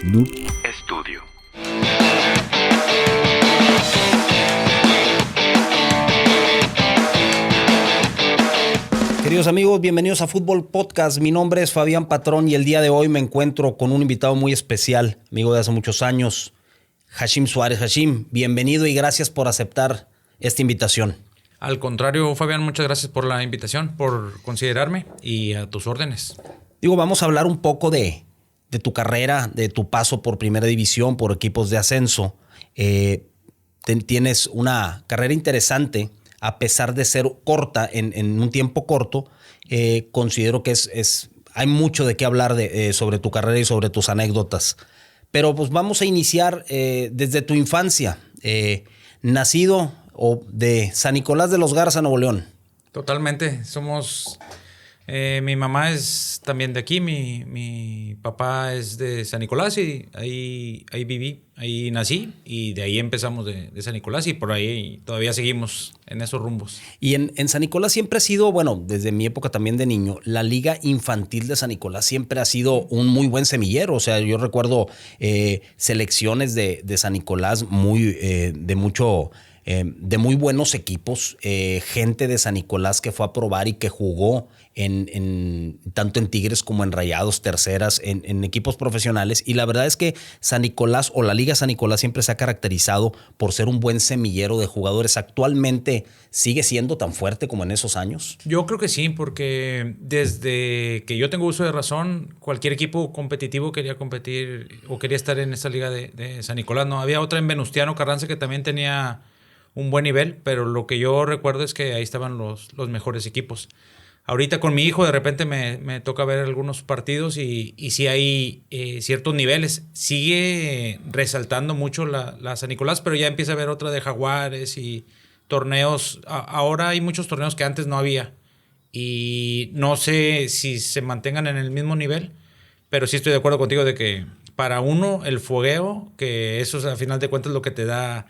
Noob Estudio. Queridos amigos, bienvenidos a Fútbol Podcast. Mi nombre es Fabián Patrón y el día de hoy me encuentro con un invitado muy especial, amigo de hace muchos años, Hashim Suárez. Hashim, bienvenido y gracias por aceptar esta invitación. Al contrario, Fabián, muchas gracias por la invitación, por considerarme y a tus órdenes. Vamos a hablar un poco de tu carrera, de tu paso por Primera División, por equipos de ascenso. Tienes una carrera interesante, a pesar de ser corta, en un tiempo corto. Considero que hay mucho de qué hablar sobre tu carrera y sobre tus anécdotas. Pero pues vamos a iniciar desde tu infancia. Nacido de San Nicolás de los Garza, Nuevo León. Totalmente. Mi mamá es también de aquí, mi papá es de San Nicolás y ahí viví, ahí nací y de ahí empezamos de San Nicolás y por ahí todavía seguimos en esos rumbos. Y en San Nicolás siempre ha sido, bueno, desde mi época también de niño, la Liga Infantil de San Nicolás siempre ha sido un muy buen semillero. O sea, yo recuerdo selecciones de San Nicolás de muy buenos equipos, gente de San Nicolás que fue a probar y que jugó tanto en Tigres como en Rayados, terceras, en equipos profesionales. Y la verdad es que San Nicolás o la Liga San Nicolás siempre se ha caracterizado por ser un buen semillero de jugadores. ¿Actualmente sigue siendo tan fuerte como en esos años? Yo creo que sí, porque desde que yo tengo uso de razón, cualquier equipo competitivo quería competir o quería estar en esa liga de San Nicolás. No, había otra en Venustiano Carranza que también tenía un buen nivel, pero lo que yo recuerdo es que ahí estaban los mejores equipos. Ahorita con mi hijo de repente me toca ver algunos partidos y sí hay ciertos niveles. Sigue resaltando mucho la San Nicolás, pero ya empieza a haber otra de Jaguares y torneos. Ahora hay muchos torneos que antes no había y no sé si se mantengan en el mismo nivel, pero sí estoy de acuerdo contigo de que para uno el fogueo, que eso es a final de cuentas lo que te da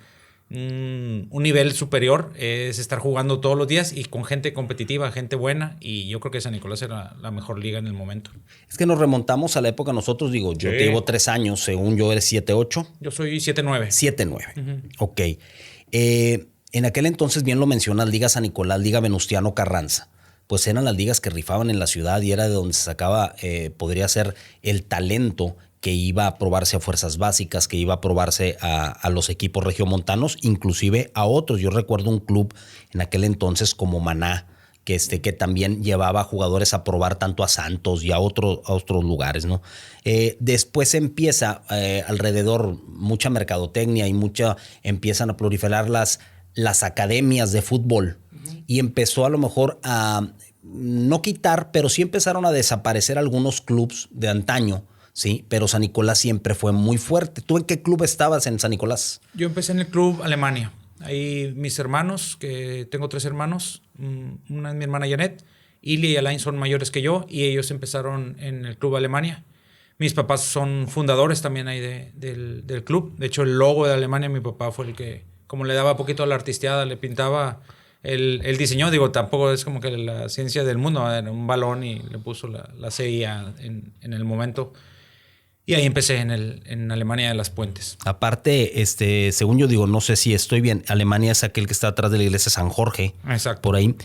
un nivel superior, es estar jugando todos los días y con gente competitiva, gente buena, y yo creo que San Nicolás era la mejor liga en el momento. Es que nos remontamos a la época nosotros, yo te llevo 3 años, según yo eres 7-8. Yo soy 7-9. 7-9, Ok. En aquel entonces, bien lo mencionas, Liga San Nicolás, Liga Venustiano Carranza, pues eran las ligas que rifaban en la ciudad y era de donde se sacaba, podría ser el talento que iba a probarse a fuerzas básicas, que iba a probarse a los equipos regiomontanos, inclusive a otros. Yo recuerdo un club en aquel entonces como Maná, que también llevaba jugadores a probar tanto a Santos y a otros lugares, ¿no? Después empieza alrededor mucha mercadotecnia y empiezan a proliferar las academias de fútbol. Y empezó a lo mejor a no quitar, pero sí empezaron a desaparecer algunos clubs de antaño. Sí, pero San Nicolás siempre fue muy fuerte. ¿Tú en qué club estabas en San Nicolás? Yo empecé en el club Alemania. Ahí mis hermanos, que tengo 3 hermanos, una es mi hermana Janet, Ili y Alain son mayores que yo y ellos empezaron en el club Alemania. Mis papás son fundadores también ahí del club. De hecho, el logo de Alemania, mi papá fue el que, como le daba poquito a la artisteada, le pintaba el diseño. Digo, tampoco es como que la ciencia del mundo, era un balón y le puso la CIA en el momento. Y ahí empecé en Alemania de las Puentes. Aparte, según yo digo, no sé si estoy bien, Alemania es aquel que está atrás de la iglesia San Jorge. Exacto. Por ahí.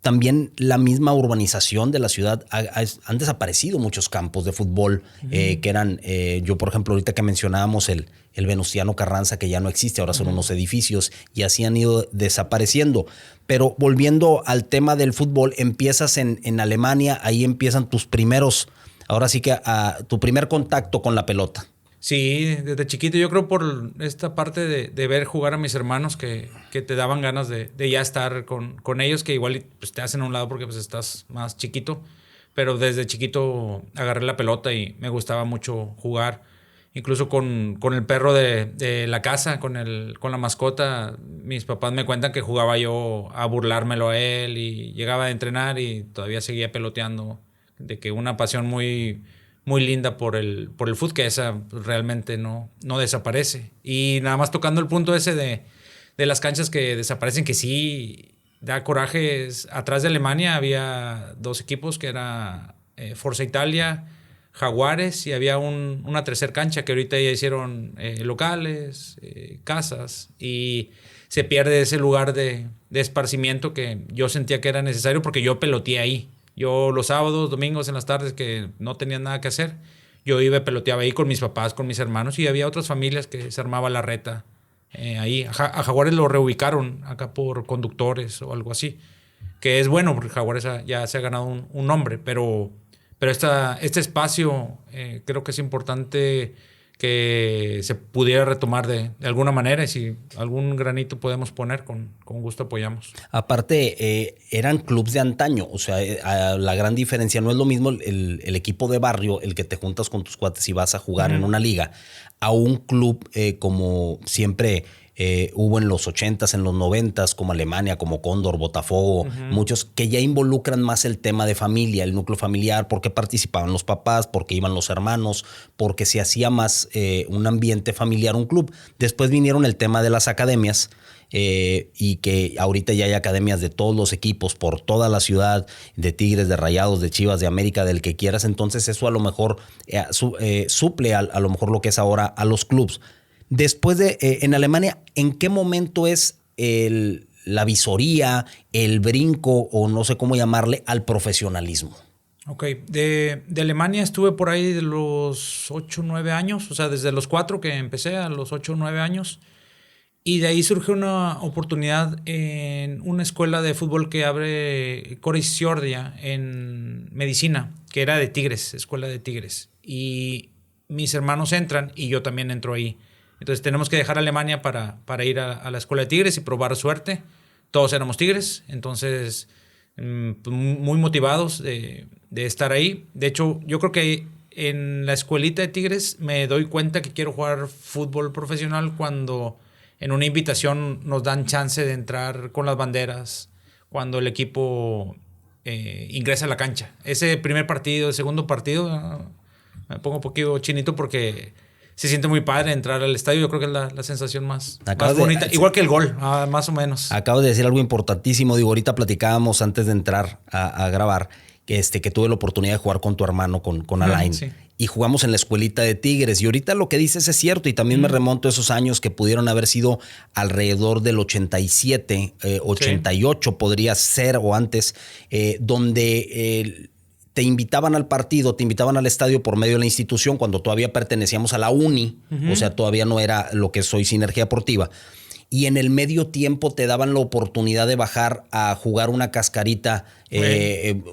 También la misma urbanización de la ciudad han desaparecido muchos campos de fútbol que eran, yo por ejemplo, ahorita que mencionábamos el Venustiano Carranza, que ya no existe, ahora son unos edificios y así han ido desapareciendo. Pero volviendo al tema del fútbol, empiezas en Alemania, ahí empiezan tus primeros... Ahora sí que tu primer contacto con la pelota. Sí, desde chiquito yo creo por esta parte de ver jugar a mis hermanos que te daban ganas de ya estar con ellos, que igual pues, te hacen a un lado porque pues, estás más chiquito. Pero desde chiquito agarré la pelota y me gustaba mucho jugar. Incluso con el perro de la casa, con la mascota, mis papás me cuentan que jugaba yo a burlármelo a él y llegaba a entrenar y todavía seguía peloteando. De que una pasión muy, muy linda por el fútbol, que esa realmente no desaparece. Y nada más tocando el punto ese de las canchas que desaparecen, que sí da coraje. Atrás de Alemania había 2 equipos que era Forza Italia, Jaguares y había una tercera cancha que ahorita ya hicieron locales, casas, y se pierde ese lugar de esparcimiento que yo sentía que era necesario porque yo peloteé ahí. Yo los sábados, domingos, en las tardes que no tenía nada que hacer, yo iba y peloteaba ahí con mis papás, con mis hermanos, y había otras familias que se armaba la reta ahí. A Jaguares lo reubicaron acá por conductores o algo así, que es bueno porque Jaguares ya se ha ganado un nombre, pero este espacio creo que es importante que se pudiera retomar de alguna manera, y si algún granito podemos poner, con gusto apoyamos. Aparte, eran clubs de antaño, o sea, la gran diferencia no es lo mismo el equipo de barrio, el que te juntas con tus cuates y vas a jugar en una liga, a un club como siempre hubo en los 80s, en los 90s, como Alemania, como Cóndor, Botafogo, muchos que ya involucran más el tema de familia, el núcleo familiar, porque participaban los papás, porque iban los hermanos, porque se hacía más un ambiente familiar, un club. Después vinieron el tema de las academias, y que ahorita ya hay academias de todos los equipos por toda la ciudad, de Tigres, de Rayados, de Chivas, de América, del que quieras. Entonces eso a lo mejor suple a lo mejor lo que es ahora a los clubs. Después de en Alemania, ¿en qué momento es la visoría, el brinco, o no sé cómo llamarle, al profesionalismo? Ok, de Alemania estuve por ahí de los 8 o 9 años, o sea, desde los 4 que empecé a los 8 o 9 años. Y de ahí surgió una oportunidad en una escuela de fútbol que abre Coriciordia en Medicina, que era de Tigres, escuela de Tigres. Y mis hermanos entran y yo también entro ahí. Entonces tenemos que dejar Alemania para ir a la escuela de Tigres y probar suerte. Todos éramos Tigres, entonces muy motivados de estar ahí. De hecho, yo creo que en la escuelita de Tigres me doy cuenta que quiero jugar fútbol profesional cuando en una invitación nos dan chance de entrar con las banderas, cuando el equipo ingresa a la cancha. Ese primer partido, el segundo partido, me pongo un poquito chinito porque se siente muy padre entrar al estadio. Yo creo que es la sensación más bonita. Igual que el gol, más o menos. Acabas de decir algo importantísimo. Digo, ahorita platicábamos antes de entrar a grabar que tuve la oportunidad de jugar con tu hermano, con Alain. Sí. Y jugamos en la escuelita de Tigres. Y ahorita lo que dices es cierto. Y también me remonto a esos años que pudieron haber sido alrededor del 87, 88 sí. Podría ser, o antes, donde te invitaban al partido, te invitaban al estadio por medio de la institución cuando todavía pertenecíamos a la Uni, o sea, todavía no era lo que soy Sinergia Deportiva. Y en el medio tiempo te daban la oportunidad de bajar a jugar una cascarita,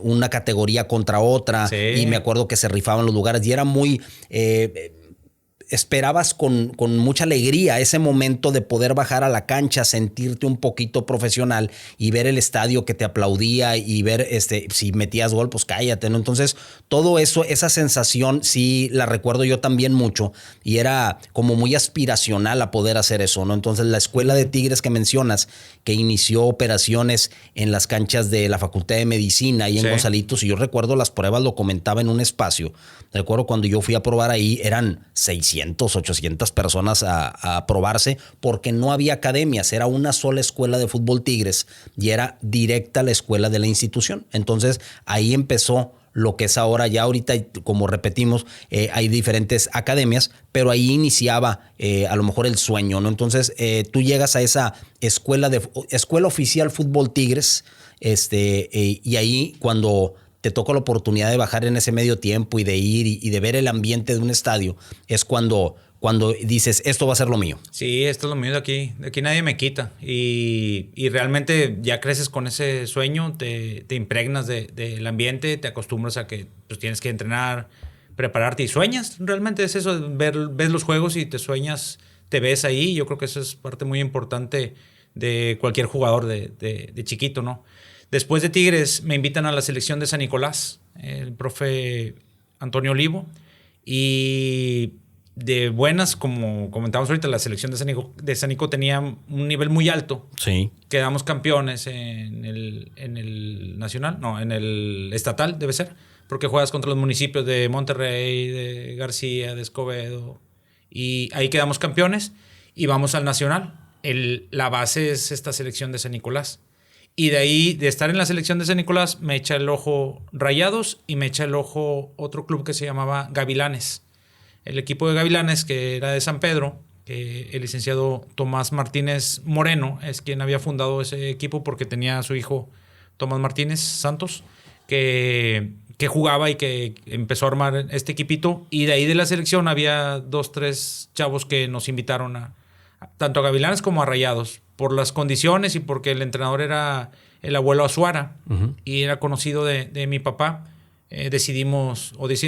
una categoría contra otra. Sí. Y me acuerdo que se rifaban los lugares y era muy... esperabas con mucha alegría ese momento de poder bajar a la cancha, sentirte un poquito profesional y ver el estadio que te aplaudía y ver si metías gol, pues cállate, ¿no? Entonces, todo eso, esa sensación, sí la recuerdo yo también mucho y era como muy aspiracional a poder hacer eso, ¿no? Entonces, la escuela de Tigres que mencionas, que inició operaciones en las canchas de la Facultad de Medicina y en Gonzalitos, y yo recuerdo las pruebas, lo comentaba en un espacio. Recuerdo cuando yo fui a probar ahí, eran 600, 800 personas a probarse porque no había academias, era una sola escuela de fútbol Tigres y era directa a la escuela de la institución. Entonces ahí empezó lo que es ahora. Ya ahorita, como repetimos, hay diferentes academias, pero ahí iniciaba a lo mejor el sueño, ¿no? Entonces tú llegas a esa escuela oficial Fútbol Tigres, y ahí cuando te toca la oportunidad de bajar en ese medio tiempo y de ir y de ver el ambiente de un estadio, es cuando dices, esto va a ser lo mío. Sí, esto es lo mío de aquí nadie me quita. Y realmente ya creces con ese sueño, te impregnas del ambiente, te acostumbras a que pues, tienes que entrenar, prepararte y sueñas. Realmente es eso, ves los juegos y te sueñas, te ves ahí. Yo creo que eso es parte muy importante de cualquier jugador de chiquito, ¿no? Después de Tigres me invitan a la selección de San Nicolás, el profe Antonio Olivo, y de buenas, como comentamos ahorita, la selección de San Nico tenía un nivel muy alto. Sí. Quedamos campeones en el nacional, no, en el estatal debe ser, porque juegas contra los municipios de Monterrey, de García, de Escobedo, y ahí quedamos campeones y vamos al nacional. La base es esta selección de San Nicolás. Y de ahí, de estar en la selección de San Nicolás, me echa el ojo Rayados y me echa el ojo otro club que se llamaba Gavilanes. El equipo de Gavilanes, que era de San Pedro, que el licenciado Tomás Martínez Moreno es quien había fundado ese equipo porque tenía a su hijo Tomás Martínez Santos, que jugaba y que empezó a armar este equipito. Y de ahí de la selección había 2, 3 chavos que nos invitaron tanto a Gavilanes como a Rayados, por las condiciones y porque el entrenador era el abuelo Azuara y era conocido de mi papá. Deciden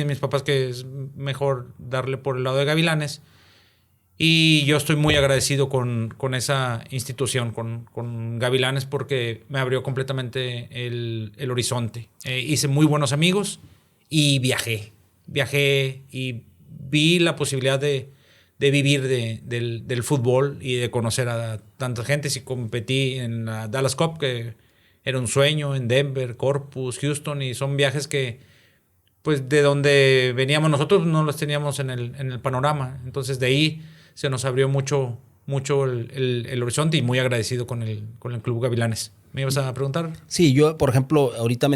mis papás que es mejor darle por el lado de Gavilanes. Y yo estoy muy agradecido con esa institución, con Gavilanes, porque me abrió completamente el horizonte. Hice muy buenos amigos y viajé. Viajé y vi la posibilidad de vivir del fútbol y de conocer a tanta gente. Sí, competí en la Dallas Cup, que era un sueño, en Denver, Corpus, Houston, y son viajes que, pues, de donde veníamos nosotros no los teníamos en el panorama. Entonces, de ahí se nos abrió mucho el horizonte, y muy agradecido con el Club Gavilanes. ¿Me ibas a preguntar? Sí, yo, por ejemplo, ahorita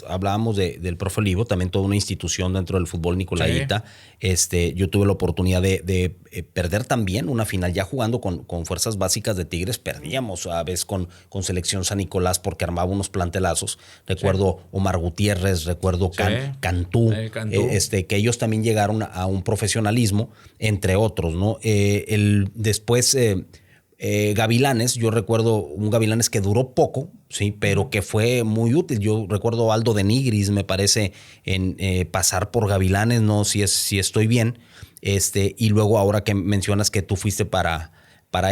hablábamos del Profe Olivo, también toda una institución dentro del fútbol nicolaita. Sí. Yo tuve la oportunidad de perder también una final, ya jugando con fuerzas básicas de Tigres. Perdíamos a veces con Selección San Nicolás porque armaba unos plantelazos. Recuerdo Omar Gutiérrez, recuerdo Cantú, que ellos también llegaron a un profesionalismo, entre otros, ¿no? Después... Gavilanes, yo recuerdo un Gavilanes que duró poco, sí, pero que fue muy útil. Yo recuerdo a Aldo de Nigris, me parece, en pasar por Gavilanes, no si estoy bien. Y luego ahora que mencionas que tú fuiste para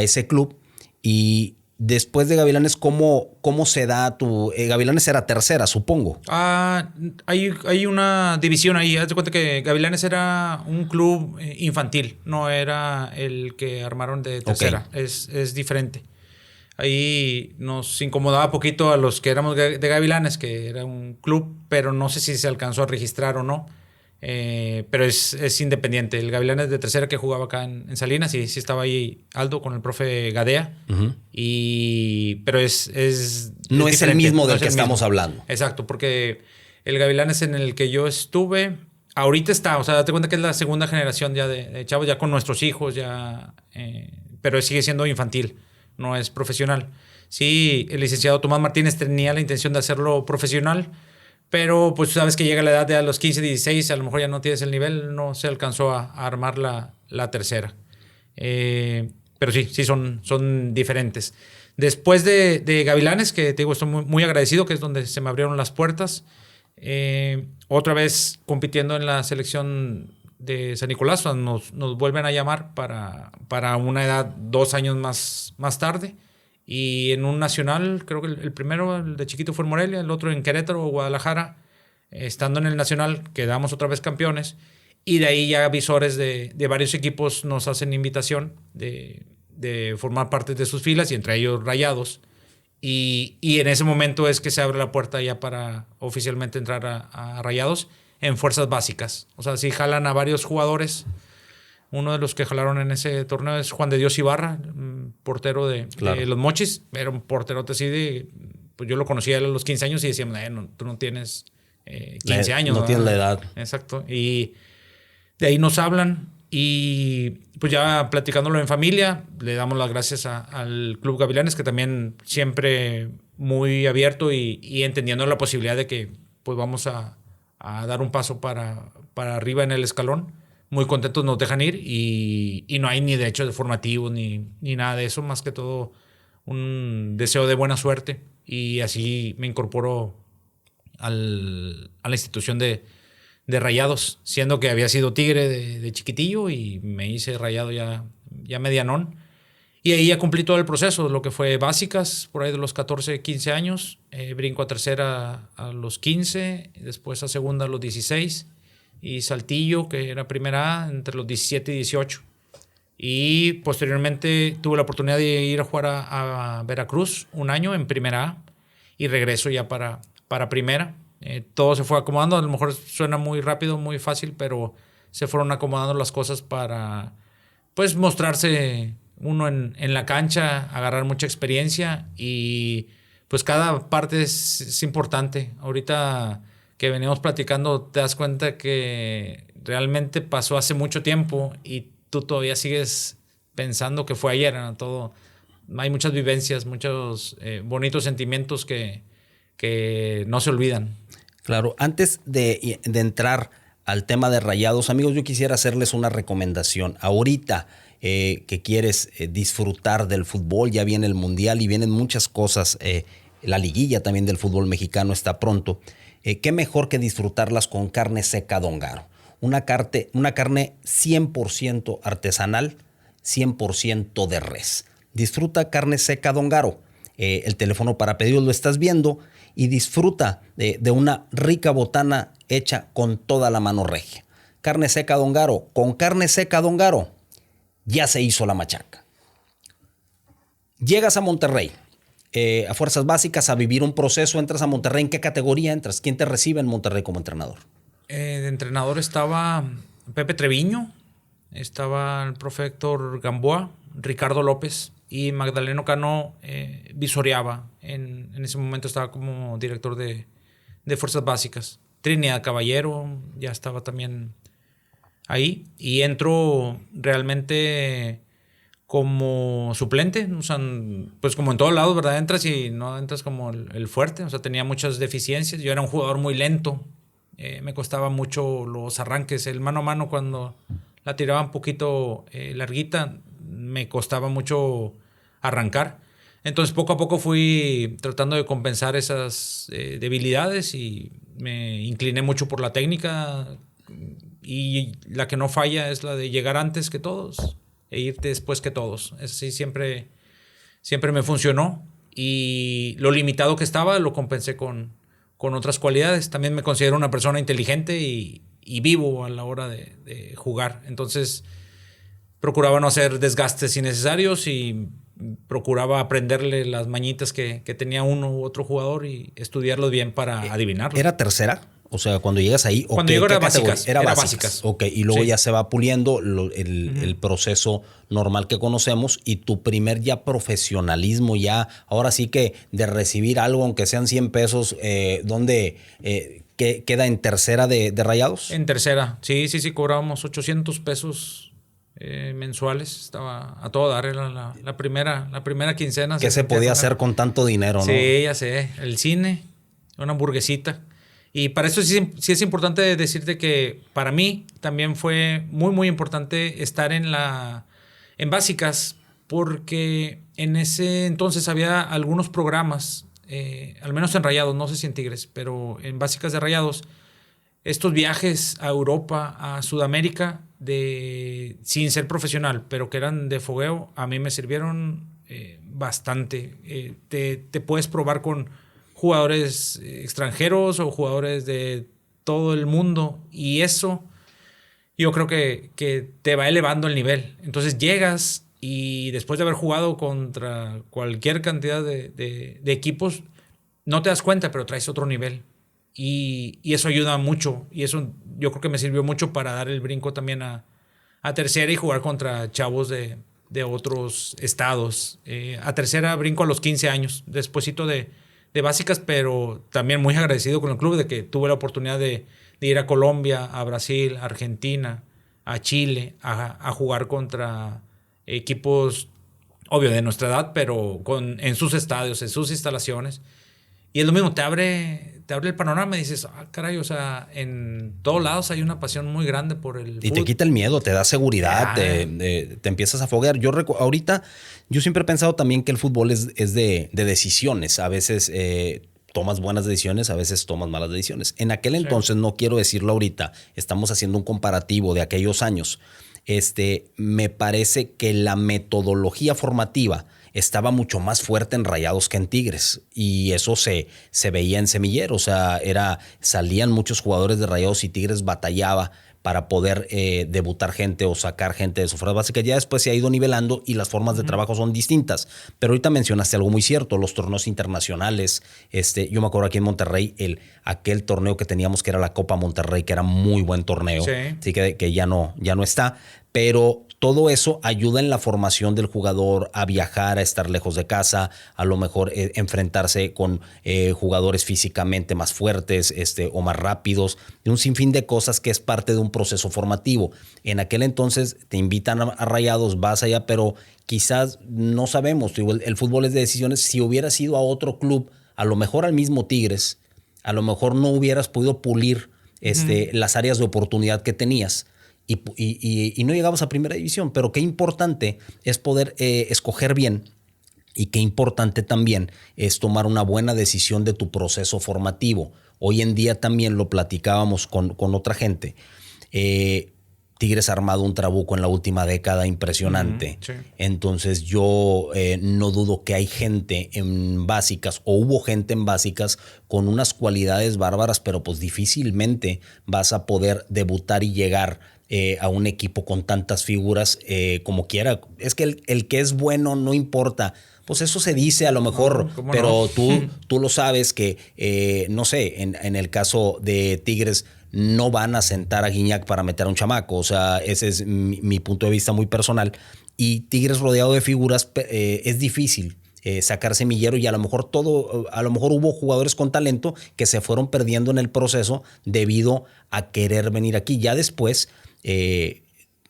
ese club, y después de Gavilanes, ¿cómo se da tu...? Gavilanes era tercera, supongo. Hay una división ahí. Haz de cuenta que Gavilanes era un club infantil, no era el que armaron de tercera. Okay. Es diferente. Ahí nos incomodaba poquito a los que éramos de Gavilanes, que era un club, pero no sé si se alcanzó a registrar o no. Pero es independiente. El Gavilanes de tercera, que jugaba acá en Salinas, sí estaba ahí Aldo con el profe Gadea. Pero no es el mismo del que estamos hablando. Exacto, porque el Gavilanes en el que yo estuve ahorita está, o sea, date cuenta que es la segunda generación ya de chavos, ya con nuestros hijos, ya, pero sigue siendo infantil, no es profesional. Sí, el licenciado Tomás Martínez tenía la intención de hacerlo profesional, pero pues sabes que llega la edad de a los 15, 16, a lo mejor ya no tienes el nivel, no se alcanzó a armar la tercera. Pero sí son diferentes. Después de Gavilanes, que te digo, estoy muy, muy agradecido, que es donde se me abrieron las puertas. Otra vez compitiendo en la selección de San Nicolás, nos vuelven a llamar para una edad 2 años más tarde. Y en un nacional, creo que el primero, el de chiquito, fue en Morelia, el otro en Querétaro o Guadalajara. Estando en el nacional, quedamos otra vez campeones. Y de ahí ya visores de varios equipos nos hacen invitación de formar parte de sus filas, y entre ellos Rayados. Y en ese momento es que se abre la puerta ya para oficialmente entrar a Rayados en fuerzas básicas. O sea, sí jalan a varios jugadores. Uno de los que jalaron en ese torneo es Juan de Dios Ibarra, portero de los Mochis. Era un porterote así pues yo lo conocía a los 15 años y decíamos, tú no tienes 15 años. No tienes la edad. Exacto. Y de ahí nos hablan, y pues ya platicándolo en familia, le damos las gracias al Club Gavilanes, que también siempre muy abierto y entendiendo la posibilidad de que pues vamos a dar un paso para arriba en el escalón. Muy contentos nos dejan ir, y no hay ni de hecho de formativo ni nada de eso, más que todo un deseo de buena suerte, y así me incorporo a la institución de Rayados, siendo que había sido Tigre de chiquitillo, y me hice Rayado ya medianón, y ahí ya cumplí todo el proceso, lo que fue básicas por ahí de los 14, 15 años, brinco a tercera a los 15, después a segunda a los 16, y Saltillo, que era primera A, entre los 17 y 18. Y posteriormente tuve la oportunidad de ir a jugar a Veracruz un año en primera A, y regreso ya para primera. Todo se fue acomodando, a lo mejor suena muy rápido, muy fácil, pero se fueron acomodando las cosas para pues mostrarse uno en la cancha, agarrar mucha experiencia, y pues cada parte es importante. Ahorita que venimos platicando, te das cuenta que realmente pasó hace mucho tiempo y tú todavía sigues pensando que fue ayer, ¿no? Todo, hay muchas vivencias, muchos bonitos sentimientos que no se olvidan. Claro, antes de entrar al tema de Rayados, amigos, yo quisiera hacerles una recomendación. Ahorita que quieres disfrutar del fútbol, ya viene el Mundial y vienen muchas cosas. La liguilla también del fútbol mexicano está pronto. Qué mejor que disfrutarlas con carne seca Don Garo. Una carne 100% artesanal, 100% de res. Disfruta carne seca Don Garo. El teléfono para pedidos lo estás viendo y disfruta de una rica botana hecha con toda la mano regia. Carne seca Don Garo. Con carne seca Don Garo ya se hizo la machaca. Llegas a Monterrey, a Fuerzas Básicas, a vivir un proceso. Entras a Monterrey. ¿En qué categoría entras? ¿Quién te recibe en Monterrey como entrenador? De entrenador estaba Pepe Treviño, estaba el profe Héctor Gamboa, Ricardo López y Magdaleno Cano visoreaba. En ese momento estaba como director de Fuerzas Básicas. Trinidad Caballero ya estaba también ahí. Y entro realmente como suplente. O sea, pues como en todos lados, ¿verdad? Entras y no entras como el fuerte. O sea, tenía muchas deficiencias. Yo era un jugador muy lento. Me costaba mucho los arranques. El mano a mano, cuando la tiraba un poquito larguita, me costaba mucho arrancar. Entonces, poco a poco fui tratando de compensar esas debilidades y me incliné mucho por la técnica. Y la que no falla es la de llegar antes que todos e irte después que todos. Eso sí, siempre me funcionó. Y lo limitado que estaba lo compensé con otras cualidades. También me considero una persona inteligente y vivo a la hora de jugar. Entonces, procuraba no hacer desgastes innecesarios y procuraba aprenderle las mañitas que tenía uno u otro jugador y estudiarlos bien para adivinarlo. ¿Era tercera? O sea, cuando llegas ahí... Cuando llego era básicas. Era básicas. Ok, y luego sí. Ya se va puliendo el proceso normal que conocemos y tu primer ya profesionalismo, ya ahora sí que de recibir algo, aunque sean 100 pesos, ¿dónde queda en tercera de Rayados? En tercera, sí, cobrábamos 800 pesos mensuales. Estaba a todo dar, era la primera quincena. ¿Qué se podía hacer con tanto dinero, no? Sí, ya sé, el cine, una hamburguesita. Y para eso sí es importante decirte que para mí también fue muy, muy importante estar en básicas, porque en ese entonces había algunos programas, al menos en Rayados, no sé si en Tigres, pero en básicas de Rayados, estos viajes a Europa, a Sudamérica, sin ser profesional, pero que eran de fogueo, a mí me sirvieron bastante. Te puedes probar con jugadores extranjeros o jugadores de todo el mundo, y eso yo creo que te va elevando el nivel. Entonces llegas y después de haber jugado contra cualquier cantidad de equipos, no te das cuenta, pero traes otro nivel, y eso ayuda mucho, y eso yo creo que me sirvió mucho para dar el brinco también a tercera y jugar contra chavos de otros estados. A tercera brinco a los 15 años, despuésito de básicas, pero también muy agradecido con el club de que tuve la oportunidad de ir a Colombia, a Brasil, a Argentina, a Chile, a jugar contra equipos, obvio, de nuestra edad, pero en sus estadios, en sus instalaciones. Y es lo mismo, te abre el panorama y dices, caray, o sea, en todos lados hay una pasión muy grande por el fútbol. Y te quita el miedo, te da seguridad, te empiezas a foguear. Ahorita, yo siempre he pensado también que el fútbol es de decisiones. A veces tomas buenas decisiones, a veces tomas malas decisiones. En aquel entonces, no quiero decirlo ahorita, estamos haciendo un comparativo de aquellos años. Me parece que la metodología formativa estaba mucho más fuerte en Rayados que en Tigres, y eso se veía en Semillero. O sea, salían muchos jugadores de Rayados y Tigres batallaba para poder debutar gente o sacar gente de su fuerza básica. Ya después se ha ido nivelando y las formas de trabajo son distintas. Pero ahorita mencionaste algo muy cierto, los torneos internacionales. Yo me acuerdo aquí en Monterrey, aquel torneo que teníamos que era la Copa Monterrey, que era muy buen torneo. Sí, que ya no está. Pero todo eso ayuda en la formación del jugador a viajar, a estar lejos de casa, a lo mejor enfrentarse con jugadores físicamente más fuertes o más rápidos, de un sinfín de cosas que es parte de un proceso formativo. En aquel entonces te invitan a Rayados, vas allá, pero quizás no sabemos, el fútbol es de decisiones. Si hubieras ido a otro club, a lo mejor al mismo Tigres, a lo mejor no hubieras podido pulir las áreas de oportunidad que tenías y no llegabas a primera división. Pero qué importante es poder escoger bien, y qué importante también es tomar una buena decisión de tu proceso formativo. Hoy en día también lo platicábamos con otra gente. Tigres ha armado un trabuco en la última década impresionante. Sí. Entonces yo no dudo que hay gente en básicas, o hubo gente en básicas con unas cualidades bárbaras, pero pues difícilmente vas a poder debutar y llegar a un equipo con tantas figuras como quiera. Es que el que es bueno no importa. Pues eso se dice a lo mejor, ¿Cómo pero no? tú lo sabes que, no sé, en el caso de Tigres no van a sentar a Guiñac para meter a un chamaco. O sea, ese es mi punto de vista muy personal. Y Tigres rodeado de figuras es difícil sacar semillero, y a lo mejor hubo jugadores con talento que se fueron perdiendo en el proceso debido a querer venir aquí. Ya después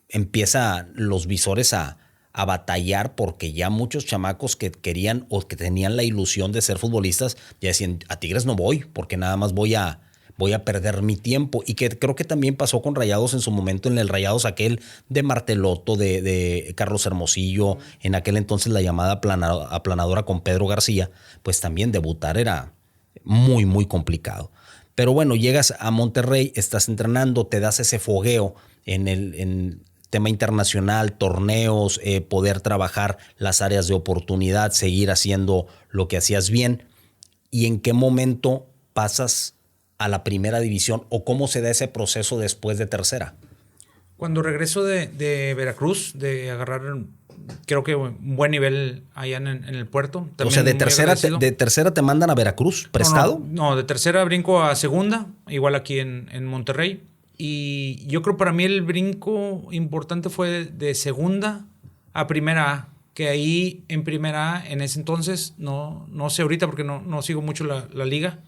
empiezan los visores a batallar, porque ya muchos chamacos que querían o que tenían la ilusión de ser futbolistas ya decían, a Tigres no voy, porque nada más voy a perder mi tiempo. Y que creo que también pasó con Rayados en su momento, en el Rayados aquel de Martelotto, de Carlos Hermosillo, en aquel entonces la llamada aplanadora con Pedro García, pues también debutar era muy, muy complicado. Pero bueno, llegas a Monterrey, estás entrenando, te das ese fogueo en tema internacional, torneos, poder trabajar las áreas de oportunidad, seguir haciendo lo que hacías bien. ¿Y en qué momento pasas a la primera división, o cómo se da ese proceso después de tercera? Cuando regreso de Veracruz, de agarrar, creo que un buen nivel allá en el puerto. O sea, de tercera te mandan a Veracruz, prestado. No, de tercera brinco a segunda, igual aquí en Monterrey. Y yo creo para mí el brinco importante fue de segunda a primera A, que ahí en primera A, en ese entonces, no sé ahorita porque no sigo mucho la liga,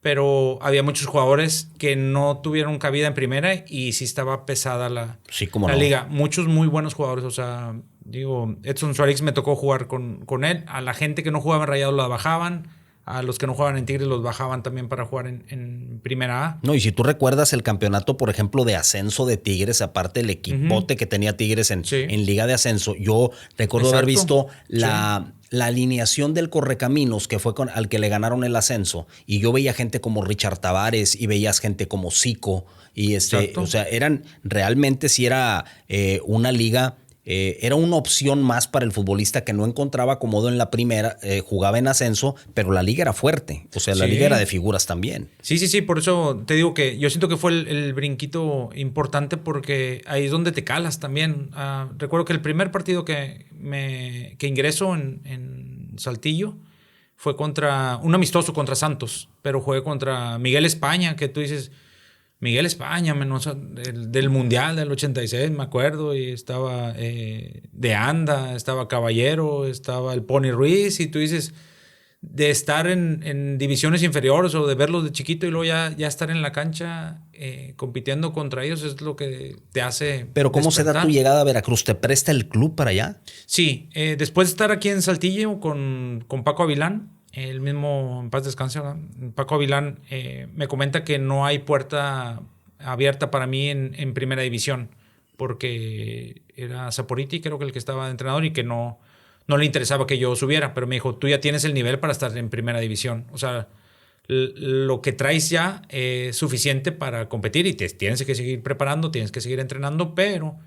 pero había muchos jugadores que no tuvieron cabida en primera y sí estaba pesada la liga. Muchos muy buenos jugadores, o sea, digo, Edson Suárez me tocó jugar con él. A la gente que no jugaba en Rayados la bajaban. A los que no jugaban en Tigres los bajaban también para jugar en primera A. No, y si tú recuerdas el campeonato, por ejemplo, de ascenso de Tigres, aparte el equipote que tenía Tigres en Liga de Ascenso, yo recuerdo haber visto la alineación del Correcaminos, que fue al que le ganaron el ascenso, y yo veía gente como Richard Tavares y veías gente como Zico, y o sea, realmente sí era una liga. Era una opción más para el futbolista que no encontraba acomodo en la primera, jugaba en ascenso, pero la liga era fuerte. O sea, la liga era de figuras también. Sí, por eso te digo que yo siento que fue el brinquito importante, porque ahí es donde te calas también. Recuerdo que el primer partido que ingreso en Saltillo fue contra un amistoso contra Santos, pero jugué contra Miguel España, que tú dices... Miguel España, del Mundial del 86, me acuerdo, y estaba De Anda, estaba Caballero, estaba el Pony Ruiz, y tú dices, de estar en divisiones inferiores o de verlos de chiquito y luego ya estar en la cancha compitiendo contra ellos es lo que te hace. Pero ¿cómo despertar? Se da tu llegada a Veracruz? ¿Te presta el club para allá? Sí, después de estar aquí en Saltillo con Paco Avilán, el mismo, en paz descanse, Paco Avilán me comenta que no hay puerta abierta para mí en primera división, porque era Saporiti, creo que el que estaba de entrenador, y que no le interesaba que yo subiera, pero me dijo, tú ya tienes el nivel para estar en primera división. O sea, lo que traes ya es suficiente para competir y tienes que seguir preparando, tienes que seguir entrenando, pero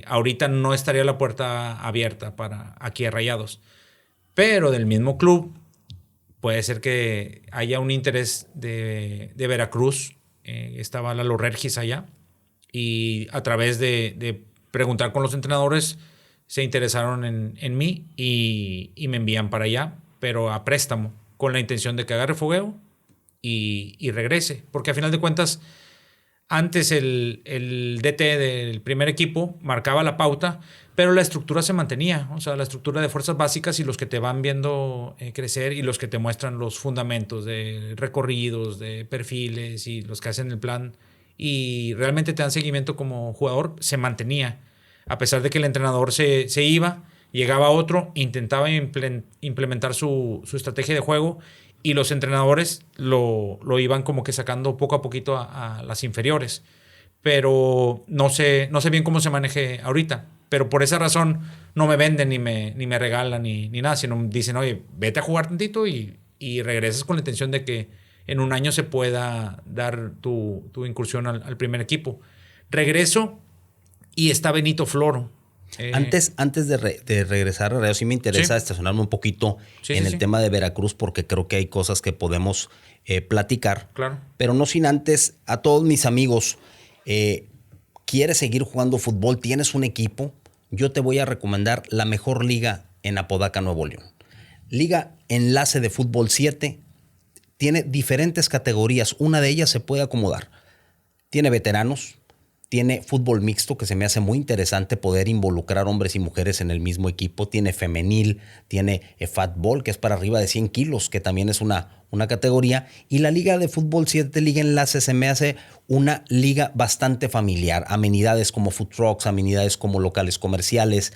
ahorita no estaría la puerta abierta para aquí a Rayados. Pero del mismo club puede ser que haya un interés de Veracruz. Estaba Lalo Regis allá, y a través de preguntar con los entrenadores se interesaron en mí y me envían para allá, pero a préstamo, con la intención de que agarre fogueo y regrese. Porque a final de cuentas Antes el DT del primer equipo marcaba la pauta, pero la estructura se mantenía. O sea, la estructura de fuerzas básicas y los que te van viendo crecer y los que te muestran los fundamentos de recorridos, de perfiles y los que hacen el plan y realmente te dan seguimiento como jugador, se mantenía. A pesar de que el entrenador se iba, llegaba otro, intentaba implementar su estrategia de juego y los entrenadores lo iban como que sacando poco a poquito a las inferiores. Pero no sé bien cómo se maneje ahorita. Pero por esa razón no me venden ni me regalan ni nada, sino dicen, oye, vete a jugar tantito y regresas con la intención de que en un año se pueda dar tu incursión al primer equipo. Regreso y está Benito Floro. Antes de regresar a Radio, sí me interesa estacionarme un poquito en el tema de Veracruz, porque creo que hay cosas que podemos platicar. Claro. Pero no sin antes, a todos mis amigos, ¿quieres seguir jugando fútbol? ¿Tienes un equipo? Yo te voy a recomendar la mejor liga en Apodaca, Nuevo León. Liga Enlace de Fútbol 7. Tiene diferentes categorías. Una de ellas se puede acomodar. Tiene veteranos. Tiene fútbol mixto, que se me hace muy interesante poder involucrar hombres y mujeres en el mismo equipo. Tiene femenil, tiene fatball, que es para arriba de 100 kilos, que también es una categoría. Y la Liga de Fútbol 7, Liga Enlace, se me hace una liga bastante familiar. Amenidades como food trucks, amenidades como locales comerciales,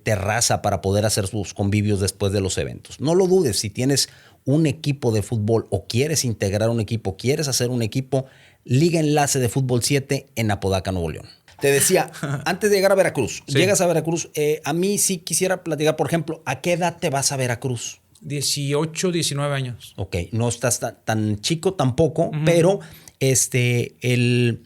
terraza para poder hacer sus convivios después de los eventos. No lo dudes, si tienes un equipo de fútbol o quieres integrar un equipo, quieres hacer un equipo, Liga Enlace de Fútbol 7 en Apodaca, Nuevo León. Te decía, antes de llegar a Veracruz, llegas a Veracruz, a mí sí quisiera platicar, por ejemplo, ¿a qué edad te vas a Veracruz? 18, 19 años. Ok, no estás tan chico tampoco, pero el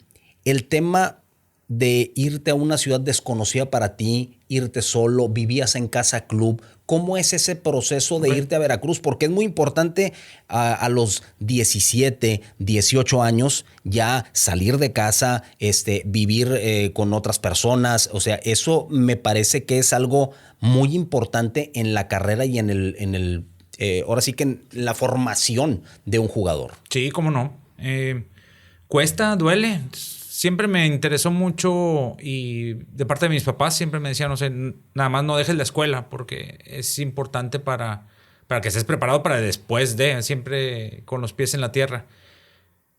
tema de irte a una ciudad desconocida para ti, irte solo, vivías en casa club. ¿Cómo es ese proceso de irte a Veracruz? Porque es muy importante a los 17, 18 años ya salir de casa, vivir con otras personas. O sea, eso me parece que es algo muy importante en la carrera y ahora sí que en la formación de un jugador. Sí, cómo no. Cuesta, duele. Siempre me interesó mucho y de parte de mis papás siempre me decían, no sé, nada más no dejes la escuela porque es importante para que estés preparado para después siempre con los pies en la tierra.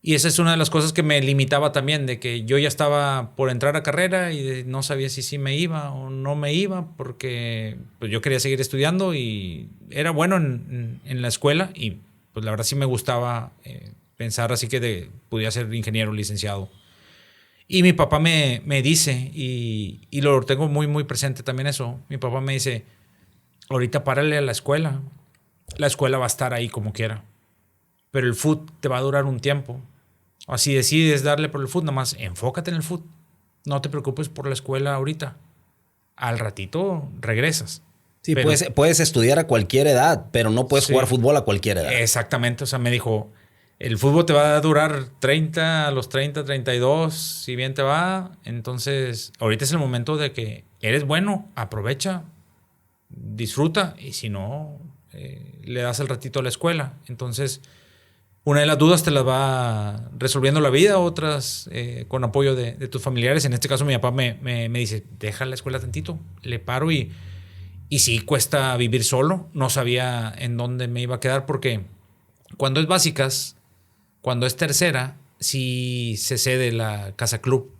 Y esa es una de las cosas que me limitaba también, de que yo ya estaba por entrar a carrera y no sabía si sí me iba o no me iba porque pues, yo quería seguir estudiando y era bueno en la escuela y pues la verdad sí me gustaba pensar así que podía ser ingeniero, licenciado. Y mi papá me dice, y lo tengo muy, muy presente también eso, mi papá me dice, ahorita párale a la escuela va a estar ahí como quiera, pero el fútbol te va a durar un tiempo. O si decides darle por el fútbol, nada más enfócate en el fútbol, no te preocupes por la escuela ahorita, al ratito regresas. Sí, pero, puedes estudiar a cualquier edad, pero no puedes jugar fútbol a cualquier edad. Exactamente, o sea, me dijo... El fútbol te va a durar 30, a los 30, 32, si bien te va. Entonces, ahorita es el momento de que eres bueno, aprovecha, disfruta. Y si no, le das el ratito a la escuela. Entonces, una de las dudas te las va resolviendo la vida, otras con apoyo de tus familiares. En este caso, mi papá me dice, deja la escuela tantito. Le paro y sí, cuesta vivir solo. No sabía en dónde me iba a quedar porque cuando es básicas... Cuando es tercera, sí se cede la casa club.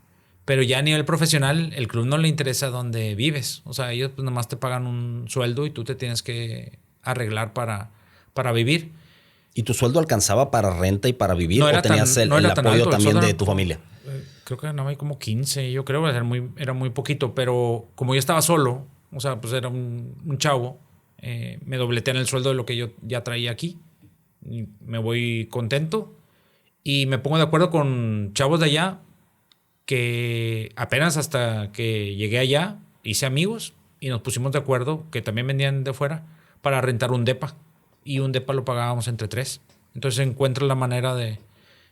Pero ya a nivel profesional, el club no le interesa dónde vives. O sea, ellos pues nomás te pagan un sueldo y tú te tienes que arreglar para vivir. ¿Y tu sueldo alcanzaba para renta y para vivir? ¿O tenías el apoyo también de tu familia? Creo que ganaba como 15, yo creo. Era muy poquito. Pero como yo estaba solo, o sea, pues era un chavo, me dobletean el sueldo de lo que yo ya traía aquí. Y me voy contento. Y me pongo de acuerdo con chavos de allá que apenas hasta que llegué allá hice amigos y nos pusimos de acuerdo, que también venían de fuera, para rentar un depa. Y un depa lo pagábamos entre 3. Entonces encuentro la manera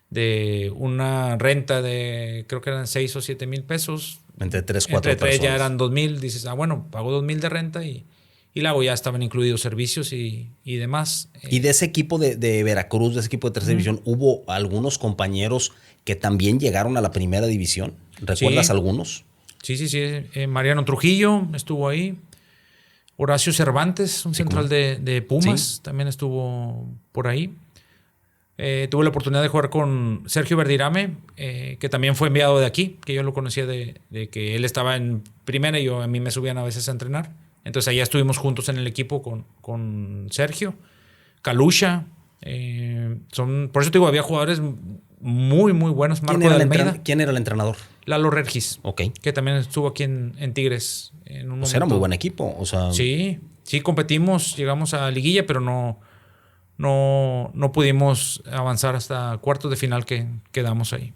de una renta de, creo que eran 6 o 7 mil pesos. Entre 3, 4 Entre 3 personas. ya eran 2,000. Dices, bueno, pago 2,000 de renta y y luego ya estaban incluidos servicios y demás. Y de ese equipo de Veracruz, de ese equipo de tercera división, ¿hubo algunos compañeros que también llegaron a la primera división? ¿Recuerdas algunos? Sí. Mariano Trujillo estuvo ahí. Horacio Cervantes, un central de Pumas, también estuvo por ahí. Tuve la oportunidad de jugar con Sergio Verdirame, que también fue enviado de aquí, que yo lo conocía de que él estaba en primera y a mí me subían a veces a entrenar. Entonces allá estuvimos juntos en el equipo con Sergio. Calusha. Por eso te digo, había jugadores muy, muy buenos. Marco de Almeida. ¿Quién era el entrenador? Lalo Regis. Ok. Que también estuvo aquí en Tigres en un momento. Era muy buen equipo. O sea... Sí, competimos, llegamos a liguilla, pero no pudimos avanzar hasta cuartos de final que quedamos ahí.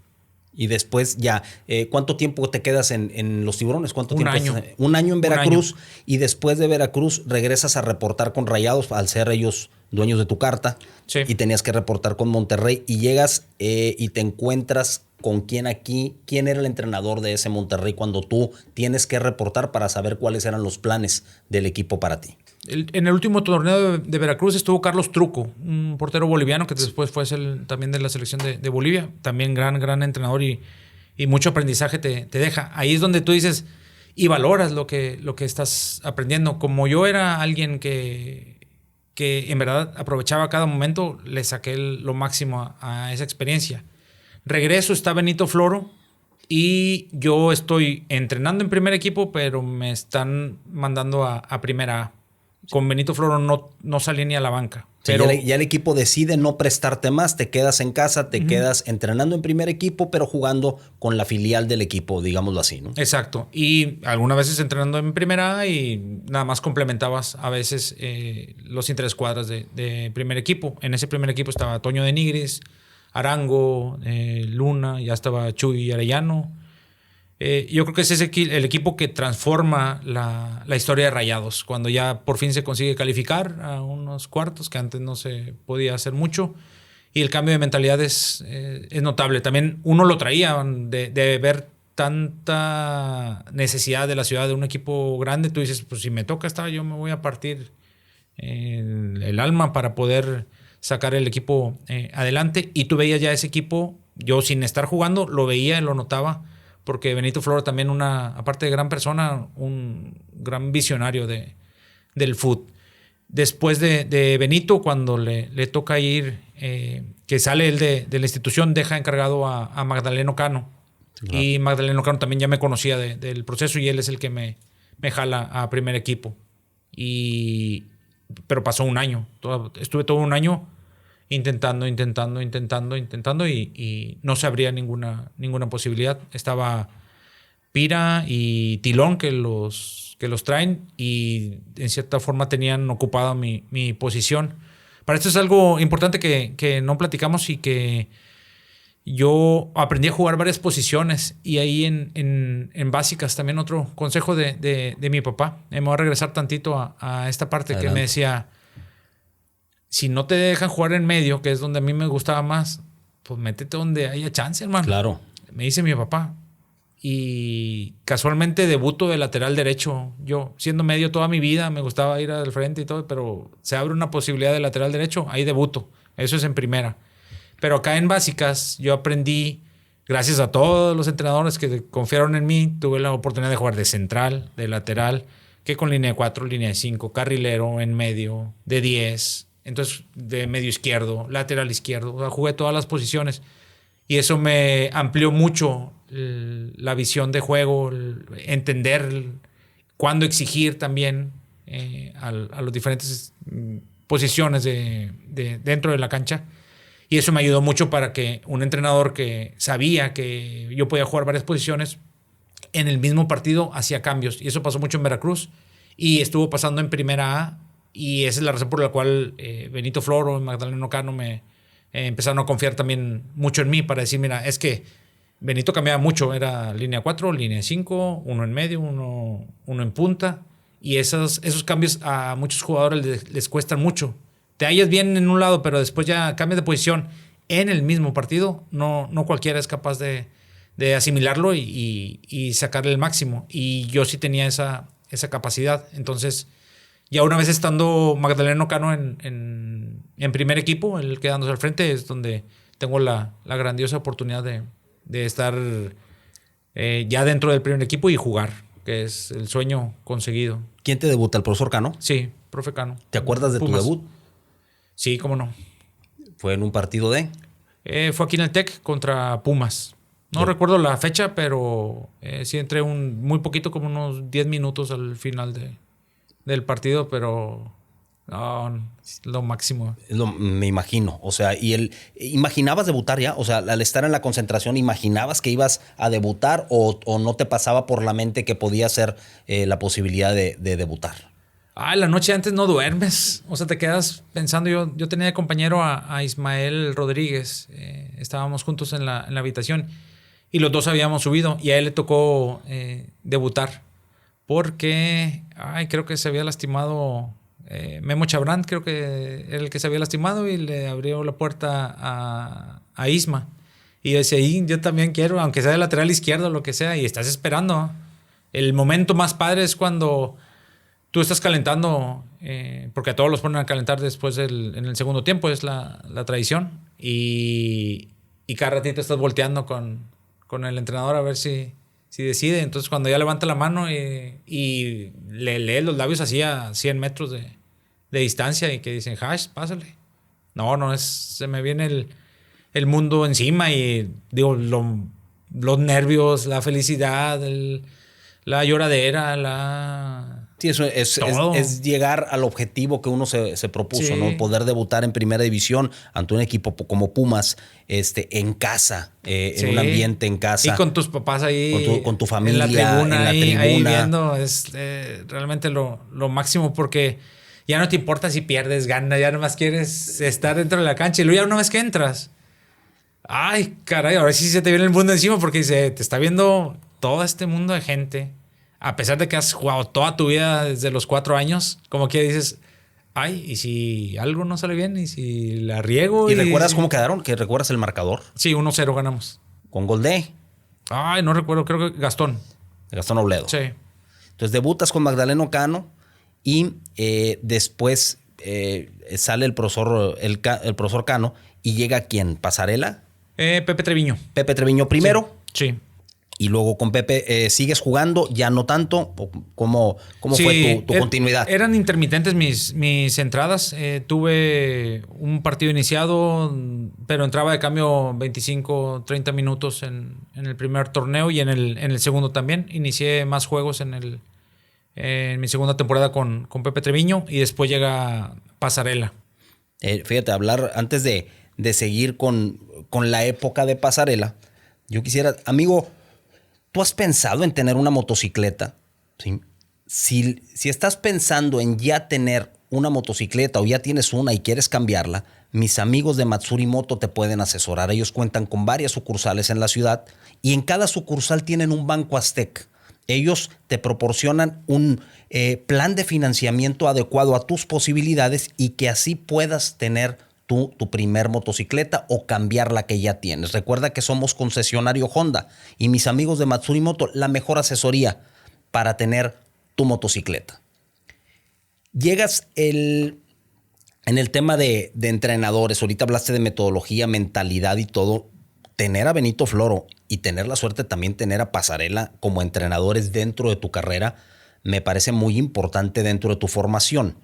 Y después ya, ¿cuánto tiempo te quedas en los Tiburones? ¿Cuánto Un tiempo? año. Un año en Veracruz. Un año. Y después de Veracruz regresas a reportar con Rayados al ser ellos dueños de tu carta. Sí. Y tenías que reportar con Monterrey y llegas y te encuentras con quién aquí. ¿Quién era el entrenador de ese Monterrey cuando tú tienes que reportar para saber cuáles eran los planes del equipo para ti? En el último torneo de Veracruz estuvo Carlos Truco, un portero boliviano que después fue también de la selección de Bolivia. También gran entrenador y mucho aprendizaje te deja. Ahí es donde tú dices y valoras lo que estás aprendiendo. Como yo era alguien que en verdad aprovechaba cada momento, le saqué lo máximo a esa experiencia. Regreso, está Benito Floro y yo estoy entrenando en primer equipo, pero me están mandando a primera A. Con Benito Floro no salí ni a la banca. Sí, pero ya el equipo decide no prestarte más, te quedas en casa, te quedas entrenando en primer equipo, pero jugando con la filial del equipo, digámoslo así, ¿no? Exacto. Y algunas veces entrenando en primera A y nada más complementabas a veces los interescuadras de primer equipo. En ese primer equipo estaba Toño de Nigris, Arango, Luna, ya estaba Chuy Arellano. Yo creo que ese es el equipo que transforma la historia de Rayados, cuando ya por fin se consigue calificar a unos cuartos, que antes no se podía hacer mucho, y el cambio de mentalidad es notable. También uno lo traía de ver tanta necesidad de la ciudad de un equipo grande. Tú dices, pues si me toca esta, yo me voy a partir el alma para poder sacar el equipo adelante. Y tú veías ya ese equipo, yo sin estar jugando, lo veía y lo notaba, porque Benito Floro también, aparte de gran persona, un gran visionario del fútbol. Después de Benito, cuando le toca ir, que sale él de la institución, deja encargado a Magdaleno Cano. Claro. Y Magdaleno Cano también ya me conocía del proceso y él es el que me jala a primer equipo. Pero pasó un año. Estuve todo un año intentando y no se abría ninguna posibilidad. Estaba Pira y Tilón que los traen y en cierta forma tenían ocupada mi posición. Para esto es algo importante que no platicamos y que yo aprendí a jugar varias posiciones y ahí en básicas también otro consejo de mi papá. Me voy a regresar tantito a esta parte. Adelante. Que me decía, si no te dejan jugar en medio, que es donde a mí me gustaba más, pues métete donde haya chance, hermano. Claro. Me dice mi papá. Y casualmente debuto de lateral derecho. Yo, siendo medio toda mi vida, me gustaba ir al frente y todo, pero se abre una posibilidad de lateral derecho, ahí debuto. Eso es en primera. Pero acá en básicas yo aprendí, gracias a todos los entrenadores que confiaron en mí, tuve la oportunidad de jugar de central, de lateral, que con línea de 4, línea de 5, carrilero, en medio, de 10... Entonces, de medio izquierdo, lateral izquierdo. O sea, jugué todas las posiciones. Y eso me amplió mucho la visión de juego, entender cuándo exigir también a las diferentes posiciones dentro de la cancha. Y eso me ayudó mucho para que un entrenador que sabía que yo podía jugar varias posiciones, en el mismo partido hacía cambios. Y eso pasó mucho en Veracruz. Y estuvo pasando en primera A. Y esa es la razón por la cual Benito Floro y Magdaleno Cano me empezaron a confiar también mucho en mí para decir, mira, es que Benito cambiaba mucho, era línea 4, línea 5, uno en medio, uno en punta, y esos cambios a muchos jugadores les cuestan mucho. Te hallas bien en un lado, pero después ya cambias de posición en el mismo partido, no cualquiera es capaz de asimilarlo y sacarle el máximo, y yo sí tenía esa capacidad. Entonces Ya una vez estando Magdaleno Cano en primer equipo, él quedándose al frente, es donde tengo la grandiosa oportunidad de estar ya dentro del primer equipo y jugar, que es el sueño conseguido. ¿Quién te debuta? ¿El profesor Cano? Sí, profe Cano. ¿Te acuerdas de Pumas. tu debut? Sí, cómo no. Fue en un partido de... Fue aquí en el TEC contra Pumas. No recuerdo la fecha, pero sí entré muy poquito, como unos 10 minutos al final del partido, pero no, lo máximo. Me imagino. O sea, ¿imaginabas debutar ya? O sea, al estar en la concentración, ¿imaginabas que ibas a debutar o no te pasaba por la mente que podía ser la posibilidad de debutar? La noche antes no duermes. O sea, te quedas pensando. Yo tenía de compañero a Ismael Rodríguez. Estábamos juntos en la habitación y los dos habíamos subido y a él le tocó debutar porque creo que se había lastimado Memo Chabrán, creo que era el que se había lastimado y le abrió la puerta a Isma. Y yo decía, yo también quiero, aunque sea de lateral izquierdo, lo que sea, y estás esperando. El momento más padre es cuando tú estás calentando, porque a todos los ponen a calentar después en el segundo tiempo, es la tradición. Y cada ratito estás volteando con el entrenador a ver si decide. Entonces, cuando ya levanta la mano y le lee los labios así a 100 metros de distancia y que dicen, Hash, pásale. No, se me viene el mundo encima y digo, los nervios, la felicidad, la lloradera, Sí, eso es llegar al objetivo que uno se propuso, sí. ¿no? Poder debutar en primera división ante un equipo como Pumas, en casa, en un ambiente en casa. Y con tus papás ahí. Con tu familia, en la tribuna. Ahí viendo, es realmente lo máximo porque ya no te importa si pierdes, ganas, ya nomás quieres estar dentro de la cancha. Y luego ya una vez que entras, caray, ahora sí se te viene el mundo encima porque te está viendo todo este mundo de gente. A pesar de que has jugado toda tu vida desde los 4 años, como que dices, ¿y si algo no sale bien? ¿Y si la riego? ¿Y recuerdas cómo quedaron? ¿Que recuerdas el marcador? Sí, 1-0 ganamos. ¿Con gol de? No recuerdo, creo que Gastón. Gastón Obledo. Sí. Entonces debutas con Magdaleno Cano y después sale el profesor Cano y llega ¿quién? ¿Pasarela? Pepe Treviño. Pepe Treviño primero. Sí. Y luego con Pepe, ¿sigues jugando? ¿Ya no tanto? ¿Cómo fue tu continuidad? Eran intermitentes mis entradas. Tuve un partido iniciado, pero entraba de cambio 25, 30 minutos en el primer torneo y en el segundo también. Inicié más juegos en mi segunda temporada con Pepe Treviño y después llega Pasarela. Fíjate, hablar antes de seguir con la época de Pasarela, yo quisiera, amigo, ¿tú has pensado en tener una motocicleta? ¿Sí? Si estás pensando en ya tener una motocicleta o ya tienes una y quieres cambiarla, mis amigos de Matsuri Moto te pueden asesorar. Ellos cuentan con varias sucursales en la ciudad y en cada sucursal tienen un banco Aztec. Ellos te proporcionan un plan de financiamiento adecuado a tus posibilidades y que así puedas tener tu primer motocicleta o cambiar la que ya tienes. Recuerda que somos concesionario Honda y mis amigos de Matsuri Moto, la mejor asesoría para tener tu motocicleta. Llegas en el tema de entrenadores. Ahorita hablaste de metodología, mentalidad y todo. Tener a Benito Floro y tener la suerte también tener a Pasarela como entrenadores dentro de tu carrera me parece muy importante dentro de tu formación.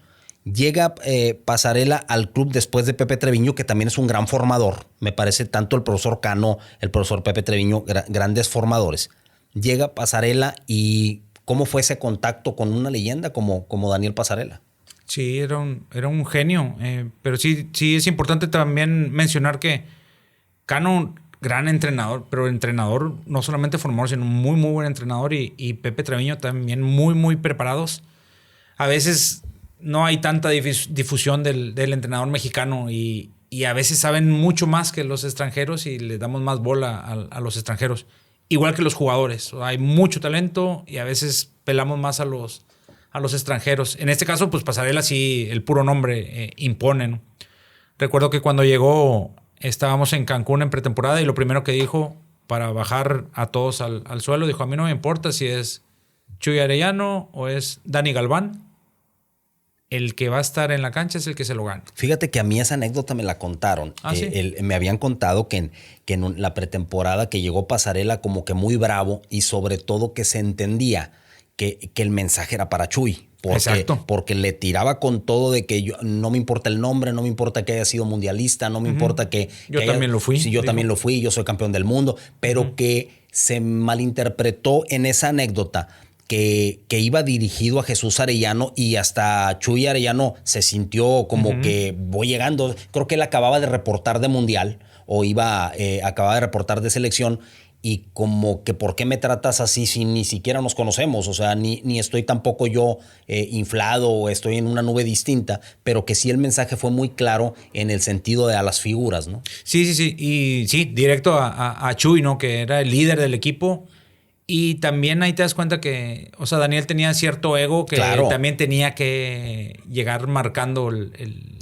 Llega Pasarela al club después de Pepe Treviño, que también es un gran formador. Me parece tanto el profesor Cano, el profesor Pepe Treviño, grandes formadores. Llega Pasarela y ¿cómo fue ese contacto con una leyenda como Daniel Pasarela? Sí, era un genio. Pero sí es importante también mencionar que Cano, gran entrenador, pero entrenador no solamente formador, sino muy, muy buen entrenador. Y Pepe Treviño también muy, muy preparados. A veces no hay tanta difusión del entrenador mexicano y a veces saben mucho más que los extranjeros y le damos más bola a los extranjeros. Igual que los jugadores. Hay mucho talento y a veces pelamos más a los extranjeros. En este caso, pues Pasarela sí, el puro nombre impone, ¿no? Recuerdo que cuando llegó estábamos en Cancún en pretemporada y lo primero que dijo para bajar a todos al suelo, dijo, a mí no me importa si es Chuy Arellano o es Dani Galván. el que va a estar en la cancha es el que se lo gana. Fíjate que a mí esa anécdota me la contaron. ¿Sí? Me habían contado que en la pretemporada que llegó Pasarela como que muy bravo y sobre todo que se entendía que el mensaje era para Chuy. Porque le tiraba con todo de que no me importa el nombre, no me importa que haya sido mundialista, no me importa que... Yo también lo fui. Sí, yo también lo fui, yo soy campeón del mundo, pero que se malinterpretó en esa anécdota que iba dirigido a Jesús Arellano y hasta Chuy Arellano se sintió como que voy llegando. Creo que él acababa de reportar de Mundial o acababa de reportar de selección y como que ¿por qué me tratas así si ni siquiera nos conocemos? O sea, ni estoy tampoco yo inflado o estoy en una nube distinta, pero que sí el mensaje fue muy claro en el sentido de a las figuras, ¿no? Sí. Y sí, directo a Chuy, ¿no? Que era el líder del equipo. Y también ahí te das cuenta que, o sea, Daniel tenía cierto ego que también tenía que llegar marcando el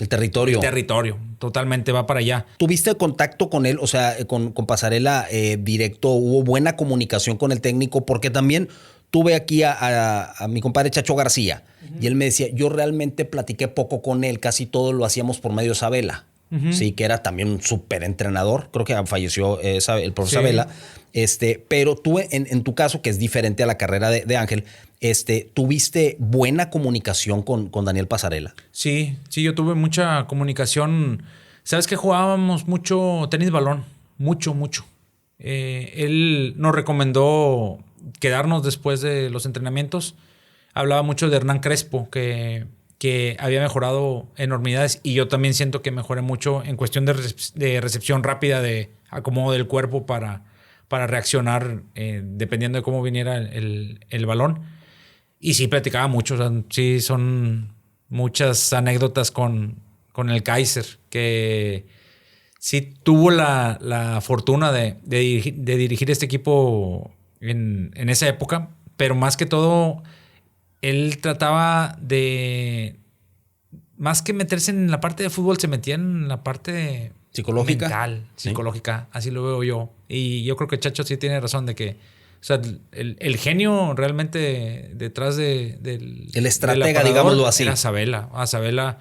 territorio. El territorio, totalmente va para allá. ¿Tuviste contacto con él? O sea, con Pasarela directo, ¿hubo buena comunicación con el técnico? Porque también tuve aquí a mi compadre Chacho García y él me decía, yo realmente platiqué poco con él, casi todo lo hacíamos por medio de Sabela. Sí, que era también un súper entrenador. Creo que falleció el profesor Sabela. Pero tú, en tu caso, que es diferente a la carrera de Ángel, ¿tuviste buena comunicación con Daniel Pasarela? Sí, yo tuve mucha comunicación. ¿Sabes que jugábamos mucho tenis balón? Mucho. Él nos recomendó quedarnos después de los entrenamientos. Hablaba mucho de Hernán Crespo, que había mejorado enormidades y yo también siento que mejoré mucho en cuestión de recepción rápida, de acomodo del cuerpo para reaccionar dependiendo de cómo viniera el balón. Y sí, platicaba mucho. O sea, sí, son muchas anécdotas con el Kaiser, que sí tuvo la fortuna de dirigir este equipo en esa época, pero más que todo él trataba de, más que meterse en la parte de fútbol, se metía en la parte psicológica. Mental, psicológica, así lo veo yo. Y yo creo que Chacho sí tiene razón de que, o sea, el genio realmente detrás del el estratega, digámoslo así, era Sabela. A Sabela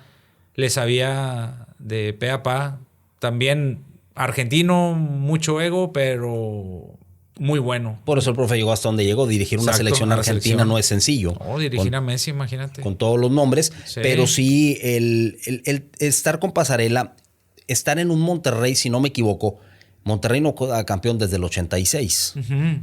le sabía de pe a pa. También argentino, mucho ego, pero muy bueno. Por eso el profe llegó hasta donde llegó. Dirigir una selección argentina no es sencillo. No, dirigir a Messi, imagínate. Con todos los nombres. Sí. Pero sí, el estar con Pasarela, estar en un Monterrey, si no me equivoco, Monterrey no queda campeón desde el 86.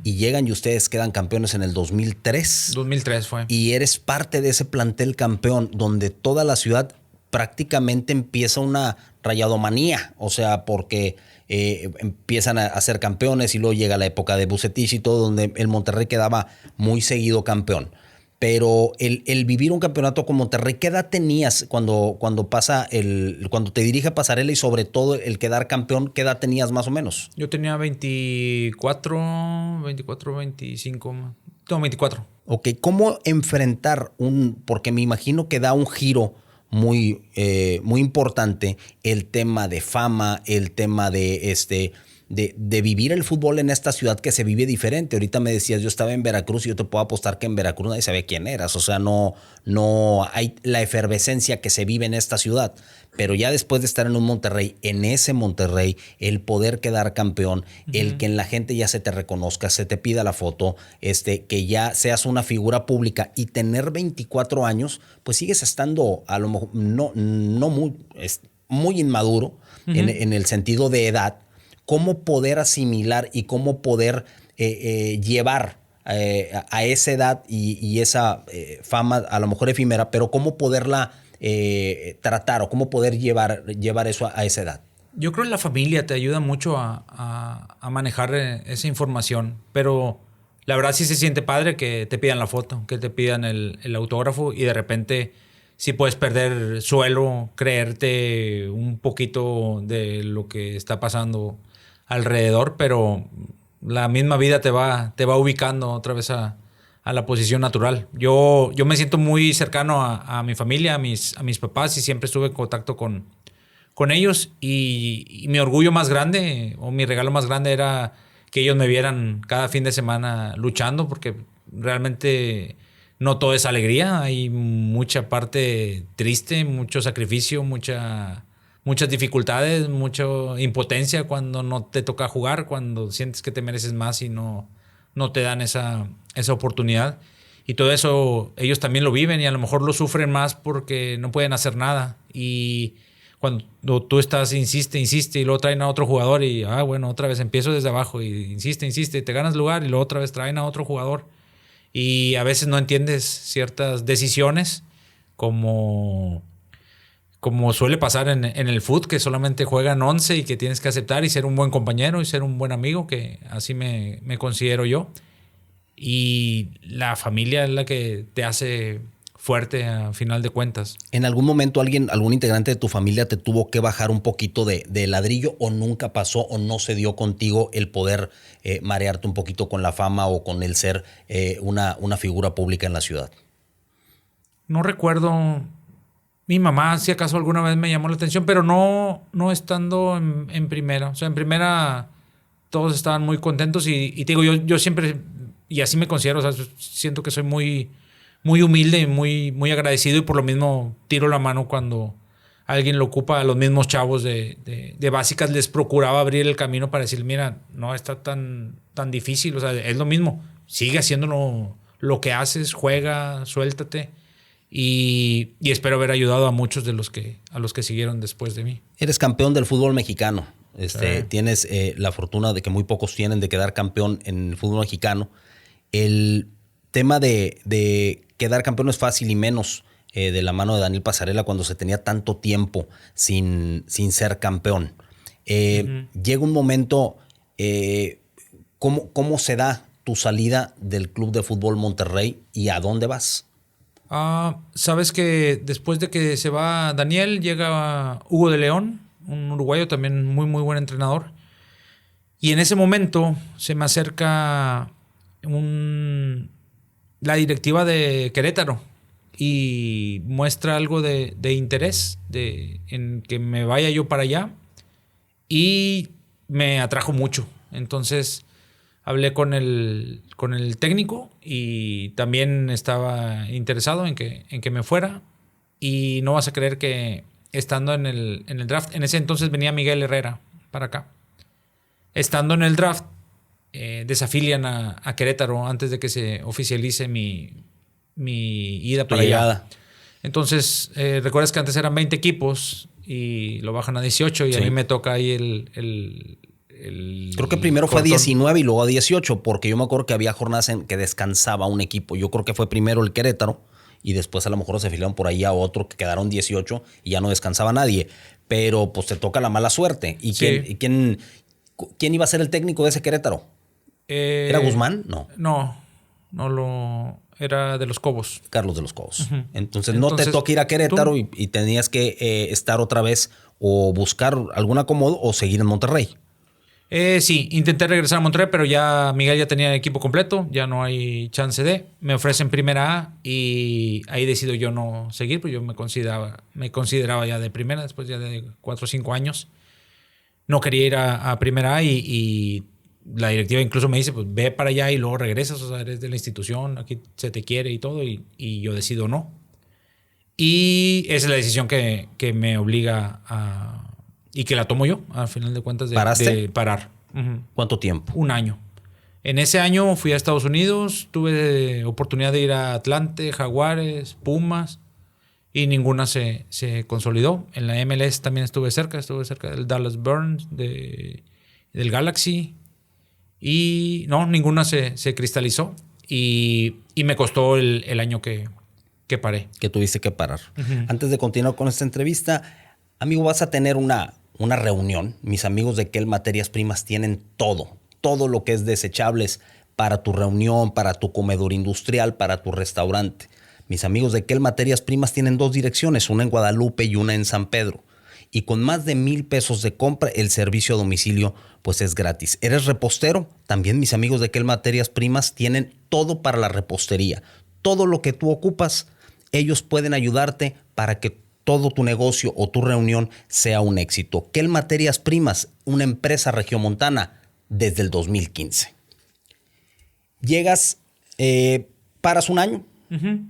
Y llegan y ustedes quedan campeones en el 2003. 2003 fue. Y eres parte de ese plantel campeón donde toda la ciudad prácticamente empieza una rayadomanía. O sea, porque empiezan a ser campeones y luego llega la época de Bucetich y todo, donde el Monterrey quedaba muy seguido campeón. Pero el vivir un campeonato con Monterrey, ¿qué edad tenías cuando te dirige Pasarela y sobre todo el quedar campeón, qué edad tenías más o menos? Yo tenía 24, 25, no, 24. Ok, ¿cómo enfrentar porque me imagino que da un giro muy importante el tema de fama, el tema de vivir el fútbol en esta ciudad que se vive diferente. Ahorita me decías, yo estaba en Veracruz y yo te puedo apostar que en Veracruz nadie sabe quién eras. O sea, no hay la efervescencia que se vive en esta ciudad. Pero ya después de estar en un Monterrey, en ese Monterrey, el poder quedar campeón, el que en la gente ya se te reconozca, se te pida la foto, que ya seas una figura pública y tener 24 años, pues sigues estando a lo mejor muy inmaduro en el sentido de edad. Cómo poder asimilar y cómo poder llevar a esa edad y esa fama, a lo mejor efímera, pero cómo poderla tratar o cómo poder llevar eso a esa edad. Yo creo que la familia te ayuda mucho a manejar esa información, pero la verdad sí se siente padre que te pidan la foto, que te pidan el autógrafo y de repente sí puedes perder suelo, creerte un poquito de lo que está pasando alrededor, pero la misma vida te va ubicando otra vez a la posición natural. Yo me siento muy cercano a mi familia, a mis papás, y siempre estuve en contacto con ellos, y mi orgullo más grande o mi regalo más grande era que ellos me vieran cada fin de semana luchando, porque realmente no todo es alegría, hay mucha parte triste, mucho sacrificio, muchas dificultades, mucha impotencia cuando no te toca jugar, cuando sientes que te mereces más y no te dan esa oportunidad. Y todo eso ellos también lo viven y a lo mejor lo sufren más porque no pueden hacer nada. Y cuando tú estás, insiste y luego traen a otro jugador y, bueno, otra vez empiezo desde abajo y insiste, y te ganas lugar y luego otra vez traen a otro jugador. Y a veces no entiendes ciertas decisiones como suele pasar en el fútbol, que solamente juegan 11 y que tienes que aceptar y ser un buen compañero y ser un buen amigo, que así me considero yo. Y la familia es la que te hace fuerte a final de cuentas. ¿En algún momento algún integrante de tu familia te tuvo que bajar un poquito de ladrillo o nunca pasó o no se dio contigo el poder marearte un poquito con la fama o con el ser una figura pública en la ciudad? No recuerdo. Mi mamá, si acaso alguna vez me llamó la atención, pero no estando en primera. O sea, en primera todos estaban muy contentos y te digo, yo siempre, y así me considero, o sea, siento que soy muy, muy humilde y muy, muy agradecido y por lo mismo tiro la mano cuando alguien lo ocupa. A los mismos chavos de básicas les procuraba abrir el camino para decir, mira, no está tan difícil, o sea, es lo mismo, sigue haciendo lo que haces, juega, suéltate. Y espero haber ayudado a muchos a los que siguieron después de mí. Eres campeón del fútbol mexicano. Tienes la fortuna de que muy pocos tienen de quedar campeón en el fútbol mexicano. El tema de quedar campeón es fácil y menos de la mano de Daniel Pasarela cuando se tenía tanto tiempo sin ser campeón. Llega un momento, ¿cómo se da tu salida del Club de Fútbol Monterrey y a dónde vas? Sabes que después de que se va Daniel, llega Hugo de León, un uruguayo también muy, muy buen entrenador. Y en ese momento se me acerca la directiva de Querétaro y muestra algo de interés en que me vaya yo para allá y me atrajo mucho. Entonces hablé con el técnico y también estaba interesado en que me fuera. Y no vas a creer que estando en el draft, en ese entonces venía Miguel Herrera para acá. Estando en el draft, desafilian a Querétaro antes de que se oficialice mi ida para allá. Entonces, recuerdas que antes eran 20 equipos y lo bajan a 18 y sí. A mí me toca ahí creo que primero fue a 19 y luego a 18, porque yo me acuerdo que había jornadas en que descansaba un equipo. Yo creo que fue primero el Querétaro y después a lo mejor se afiliaron por ahí a otro que quedaron 18 y ya no descansaba nadie. Pero pues te toca la mala suerte. ¿Y sí. quién iba a ser el técnico de ese Querétaro? ¿Era Guzmán? No, era de los Cobos. Carlos de los Cobos. Uh-huh. Entonces no te toca ir a Querétaro y tenías que estar otra vez o buscar algún acomodo o seguir en Monterrey. Sí, intenté regresar a Monterrey, pero ya Miguel ya tenía el equipo completo, ya no hay chance de. Me ofrecen primera A y ahí decido yo no seguir, pues yo me consideraba ya de primera, después ya de 4 o 5 años. No quería ir a primera A y la directiva incluso me dice, pues ve para allá y luego regresas, o sea, eres de la institución, aquí se te quiere y todo, y yo decido no. Y esa es la decisión que me obliga a... Y que la tomo yo, al final de cuentas, de parar. Uh-huh. ¿Cuánto tiempo? 1 año. En ese año fui a Estados Unidos, tuve oportunidad de ir a Atlante, Jaguares, Pumas, y ninguna se consolidó. En la MLS también estuve cerca del Dallas Burns, del Galaxy, y no, ninguna se cristalizó. Y me costó el año que paré. Que tuviste que parar. Uh-huh. Antes de continuar con esta entrevista, amigo, vas a tener una reunión. Mis amigos de Kel Materias Primas tienen todo lo que es desechables para tu reunión, para tu comedor industrial, para tu restaurante. Mis amigos de Kel Materias Primas tienen 2 direcciones, una en Guadalupe y una en San Pedro. Y con más de 1,000 pesos de compra, el servicio a domicilio pues es gratis. ¿Eres repostero? También mis amigos de Kel Materias Primas tienen todo para la repostería. Todo lo que tú ocupas, ellos pueden ayudarte para que todo tu negocio o tu reunión sea un éxito. Kel Materias Primas, una empresa regiomontana desde el 2015. Llegas, paras 1 año,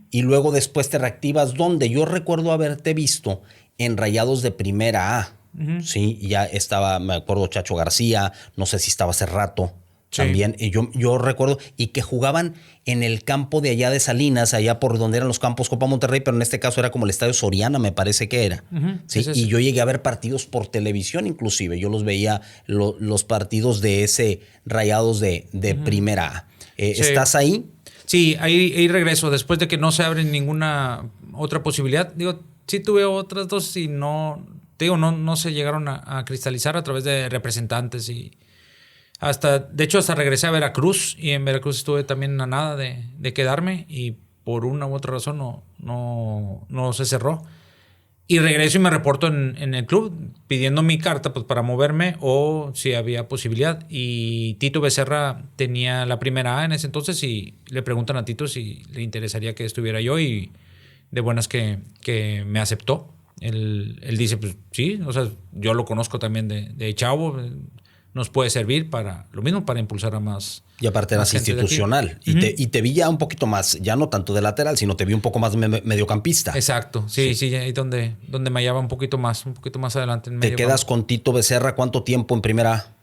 Y luego después te reactivas, ¿dónde? Yo recuerdo haberte visto en Rayados de Primera A. Sí, y ya estaba, me acuerdo, Chacho García, no sé si estaba hace rato. Sí. También, y yo recuerdo, y que jugaban en el campo de allá de Salinas, allá por donde eran los campos Copa Monterrey, pero en este caso era como el Estadio Soriana, me parece que era. Sí, y yo llegué a ver partidos por televisión inclusive, yo los veía, los partidos de ese Rayados de Primera A. Sí. ¿Estás ahí? Sí, ahí regreso, después de que no se abre ninguna otra posibilidad. Digo, sí tuve otras dos y no se llegaron a cristalizar a través de representantes y... de hecho, hasta regresé a Veracruz y en Veracruz estuve también a nada de quedarme y por una u otra razón no se cerró. Y regreso y me reporto en el club pidiendo mi carta pues, para moverme o si había posibilidad. Y Tito Becerra tenía la Primera A en ese entonces y le preguntan a Tito si le interesaría que estuviera yo y de buenas que me aceptó. Él dice, pues sí, o sea, yo lo conozco también de chavo, nos puede servir para lo mismo, para impulsar a más. Y aparte eras institucional. Y te vi ya un poquito más, ya no tanto de lateral, sino te vi un poco más mediocampista. Exacto, sí, ahí donde me hallaba un poquito más adelante. En ¿Te quedas con Tito Becerra cuánto tiempo en Primera A?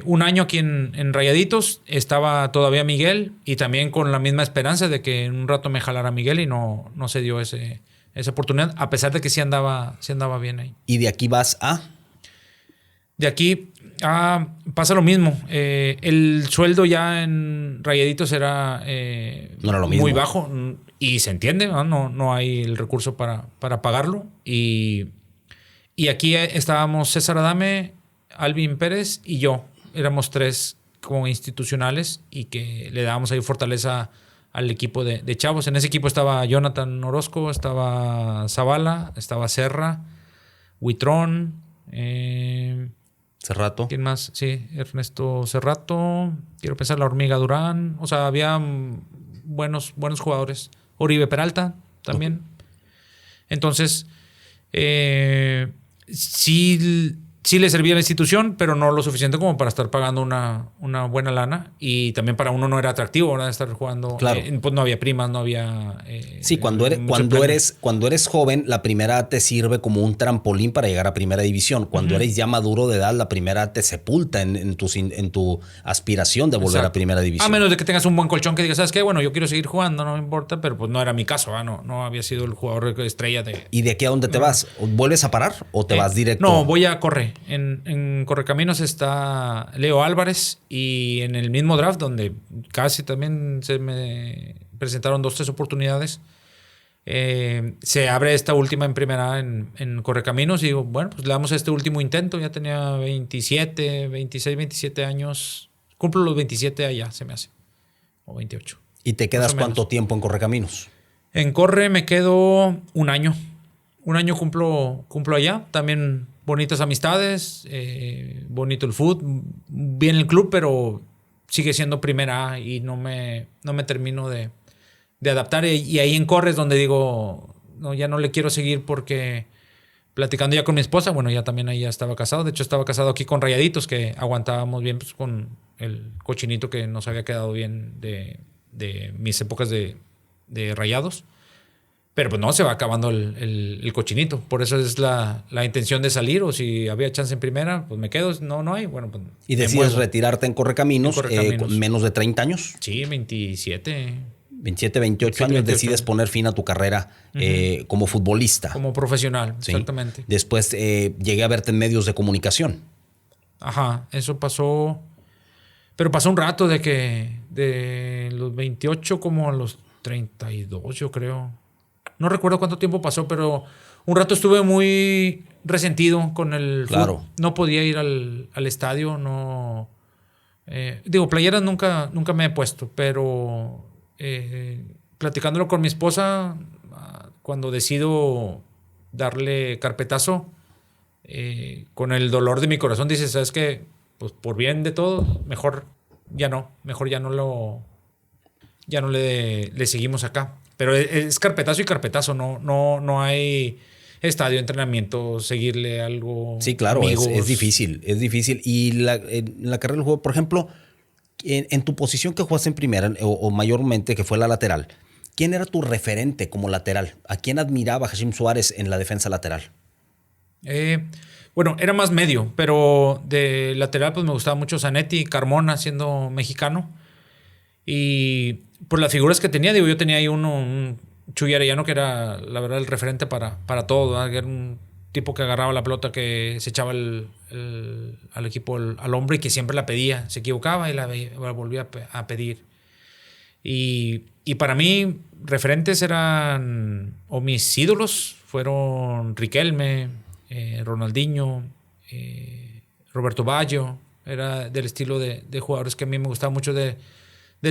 Un año aquí en Rayaditos, estaba todavía Miguel y también con la misma esperanza de que en un rato me jalara Miguel y no se dio esa oportunidad, a pesar de que sí andaba bien ahí. ¿Y de aquí vas a? De aquí pasa lo mismo. El sueldo ya en Rayaditos era, no era lo mismo. Muy bajo y se entiende, no hay el recurso para pagarlo. Y aquí estábamos César Adame, Alvin Pérez y yo. Éramos tres como institucionales y que le dábamos ahí fortaleza al equipo de chavos. En ese equipo estaba Jonathan Orozco, estaba Zavala, estaba Serra, Huitrón, Cerrato. ¿Quién más? Sí, Ernesto Cerrato. Quiero pensar la Hormiga Durán. O sea, había buenos jugadores. Oribe Peralta también. Entonces, sí le servía a la institución, pero no lo suficiente como para estar pagando una buena lana. Y también para uno no era atractivo, ¿verdad? Estar jugando. Claro. Pues no había primas, no había... sí, cuando eres joven, la Primera te sirve como un trampolín para llegar a Primera División. Cuando eres ya maduro de edad, la Primera te sepulta en tu aspiración de volver a Primera División. A menos de que tengas un buen colchón que digas, ¿sabes qué? Bueno, yo quiero seguir jugando, no me importa, pero pues no era mi caso, ¿verdad? No había sido el jugador estrella de... ¿Y de aquí a dónde te vas? ¿Vuelves a parar o te vas directo? No, voy a correr. En Correcaminos está Leo Álvarez y en el mismo draft donde casi también se me presentaron 2-3 oportunidades, se abre esta última en Primera en Correcaminos y digo, bueno, pues le damos este último intento. Ya tenía 27 años. Cumplo los 27 allá, se me hace. O 28. ¿Y te quedas cuánto tiempo en Correcaminos? En Corre me quedo un año. Un año cumplo allá. También bonitas amistades, bonito el fútbol, bien el club, pero sigue siendo Primera A y no me termino de adaptar. Y ahí en Corre es donde digo, no, ya no le quiero seguir porque platicando ya con mi esposa, bueno, ya también ahí ya estaba casado. De hecho, estaba casado aquí con Rayaditos, que aguantábamos bien pues, con el cochinito que nos había quedado bien de mis épocas de Rayados. Pero pues no, se va acabando el cochinito. Por eso es la intención de salir. O si había chance en Primera, pues me quedo. No hay. Bueno, pues ¿y decides retirarte en Correcaminos con menos de 30 años? Sí, 27. 28 años decides poner fin a tu carrera como futbolista. Como profesional, ¿sí? Exactamente. Después llegué a verte en medios de comunicación. Ajá, eso pasó. Pero pasó un rato de los 28 como a los 32, yo creo. No recuerdo cuánto tiempo pasó, pero un rato estuve muy resentido con el fútbol. No podía ir al estadio, no... playeras nunca me he puesto, pero platicándolo con mi esposa, cuando decido darle carpetazo, con el dolor de mi corazón, dices, ¿sabes qué? Pues por bien de todo, mejor ya no le seguimos acá. Pero es carpetazo y carpetazo, no hay estadio, entrenamiento, seguirle algo. Sí, claro, es difícil. Y la carrera del juego, por ejemplo, en tu posición que jugaste en Primera, o mayormente que fue la lateral, ¿quién era tu referente como lateral? ¿A quién admiraba Hashim Suárez en la defensa lateral? Bueno, era más medio, pero de lateral pues me gustaba mucho Zanetti, Carmona siendo mexicano. Y por las figuras que tenía, digo, yo tenía ahí un Chuy Arellano que era, la verdad, el referente para todo, ¿verdad? Era un tipo que agarraba la pelota, que se echaba al equipo al hombro y que siempre la pedía. Se equivocaba y la volvía a pedir. Y para mí, referentes eran, o mis ídolos fueron Riquelme, Ronaldinho, Roberto Baggio. Era del estilo de jugadores que a mí me gustaba mucho de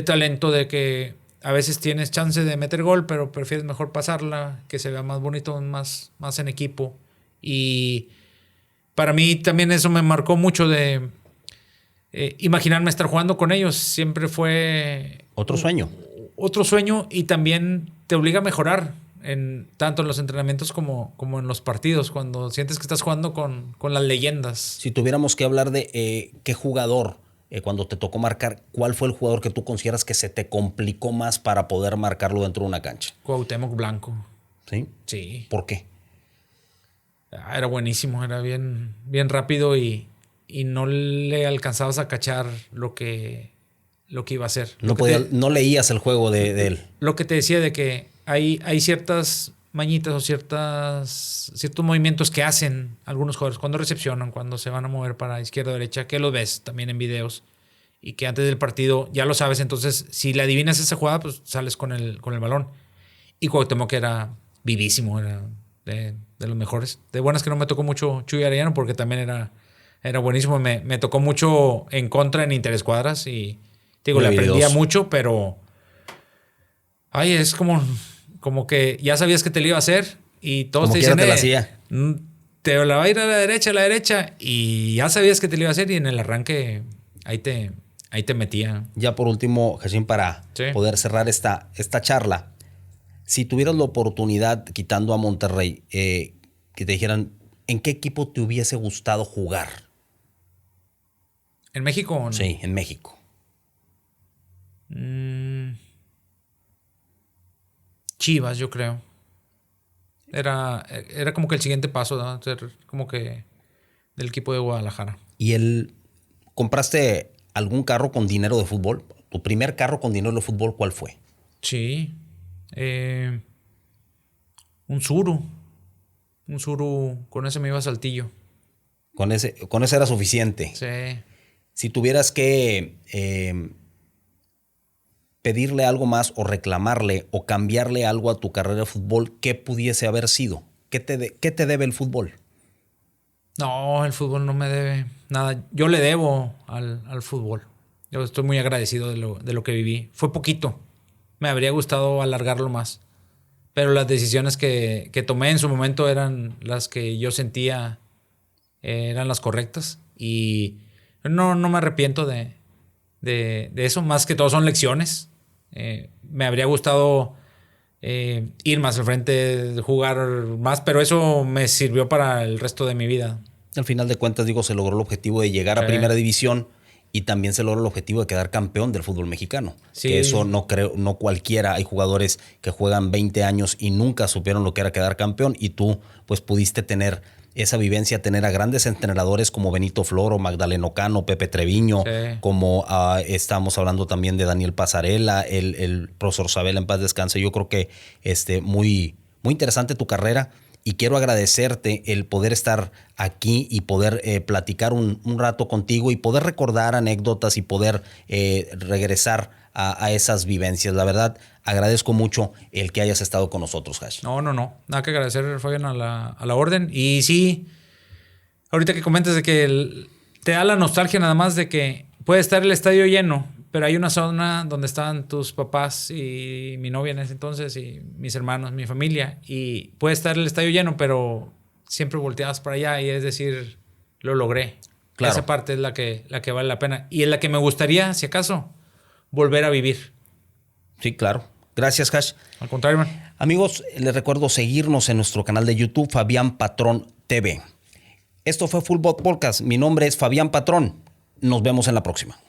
talento, de que a veces tienes chance de meter gol, pero prefieres mejor pasarla, que se vea más bonito, más en equipo. Y para mí también eso me marcó mucho de imaginarme estar jugando con ellos. Siempre fue... Otro sueño. Otro sueño, y también te obliga a mejorar tanto en los entrenamientos como en los partidos, cuando sientes que estás jugando con las leyendas. Si tuviéramos que hablar de qué jugador, cuando te tocó marcar, ¿cuál fue el jugador que tú consideras que se te complicó más para poder marcarlo dentro de una cancha? Cuauhtémoc Blanco. ¿Sí? Sí. ¿Por qué? Era buenísimo, era bien rápido y no le alcanzabas a cachar lo que iba a hacer. No leías el juego de él. Lo que te decía de que hay ciertas mañitas o ciertos movimientos que hacen algunos jugadores cuando recepcionan, cuando se van a mover para izquierda o derecha, que lo ves también en videos y que antes del partido ya lo sabes. Entonces, si le adivinas esa jugada, pues sales con el balón. Y Cuauhtémoc era vivísimo, era de los mejores. De buenas que no me tocó mucho Chuy Arellano, porque también era buenísimo. Me tocó mucho en contra en interescuadras y digo, le aprendía mucho, pero es como que ya sabías que te lo iba a hacer y todos como te dicen, te la hacía. Te la va a ir a la derecha, y ya sabías que te lo iba a hacer, y en el arranque ahí te metía. Ya por último, Hashim, para poder cerrar esta charla, si tuvieras la oportunidad, quitando a Monterrey, que te dijeran, ¿en qué equipo te hubiese gustado jugar? ¿En México o no? Sí, en México. Chivas, yo creo. Era como que el siguiente paso, ¿no? Ser como que del equipo de Guadalajara. ¿Y compraste algún carro con dinero de fútbol? ¿Tu primer carro con dinero de fútbol cuál fue? Sí. Un Tsuru. Con ese me iba a Saltillo. Con ese era suficiente. Sí. Si tuvieras que pedirle algo más o reclamarle o cambiarle algo a tu carrera de fútbol, ¿qué pudiese haber sido? ¿Qué te debe el fútbol? No, el fútbol no me debe nada. Yo le debo al fútbol. Yo estoy muy agradecido de lo que viví. Fue poquito. Me habría gustado alargarlo más. Pero las decisiones que tomé en su momento eran las que yo sentía eran las correctas. Y no me arrepiento de eso. Más que todo son lecciones. Me habría gustado ir más al frente, jugar más, pero eso me sirvió para el resto de mi vida. Al final de cuentas, se logró el objetivo de llegar a Primera División y también se logró el objetivo de quedar campeón del fútbol mexicano. Sí. Que eso no cualquiera. Hay jugadores que juegan 20 años y nunca supieron lo que era quedar campeón, y tú pues pudiste tener esa vivencia, tener a grandes entrenadores como Benito Floro, Magdaleno Cano, Pepe Treviño, como estamos hablando también de Daniel Pasarela, el profesor Sabela, en paz descanse. Yo creo que muy, muy interesante tu carrera, y quiero agradecerte el poder estar aquí y poder platicar un rato contigo y poder recordar anécdotas y poder regresar a esas vivencias. La verdad, agradezco mucho el que hayas estado con nosotros, Hash. No. Nada que agradecer, Fabián, a la orden. Y sí, ahorita que comentas de que te da la nostalgia nada más de que puede estar el estadio lleno, pero hay una zona donde estaban tus papás y mi novia en ese entonces y mis hermanos, mi familia, y puede estar el estadio lleno, pero siempre volteabas para allá y es decir, lo logré. Claro. Esa parte es la que vale la pena y es la que me gustaría, si acaso, volver a vivir. Sí, claro. Gracias, Hash. Al contrario, man. Amigos, les recuerdo seguirnos en nuestro canal de YouTube, Fabián Patrón TV. Esto fue Fútbol Podcast. Mi nombre es Fabián Patrón. Nos vemos en la próxima.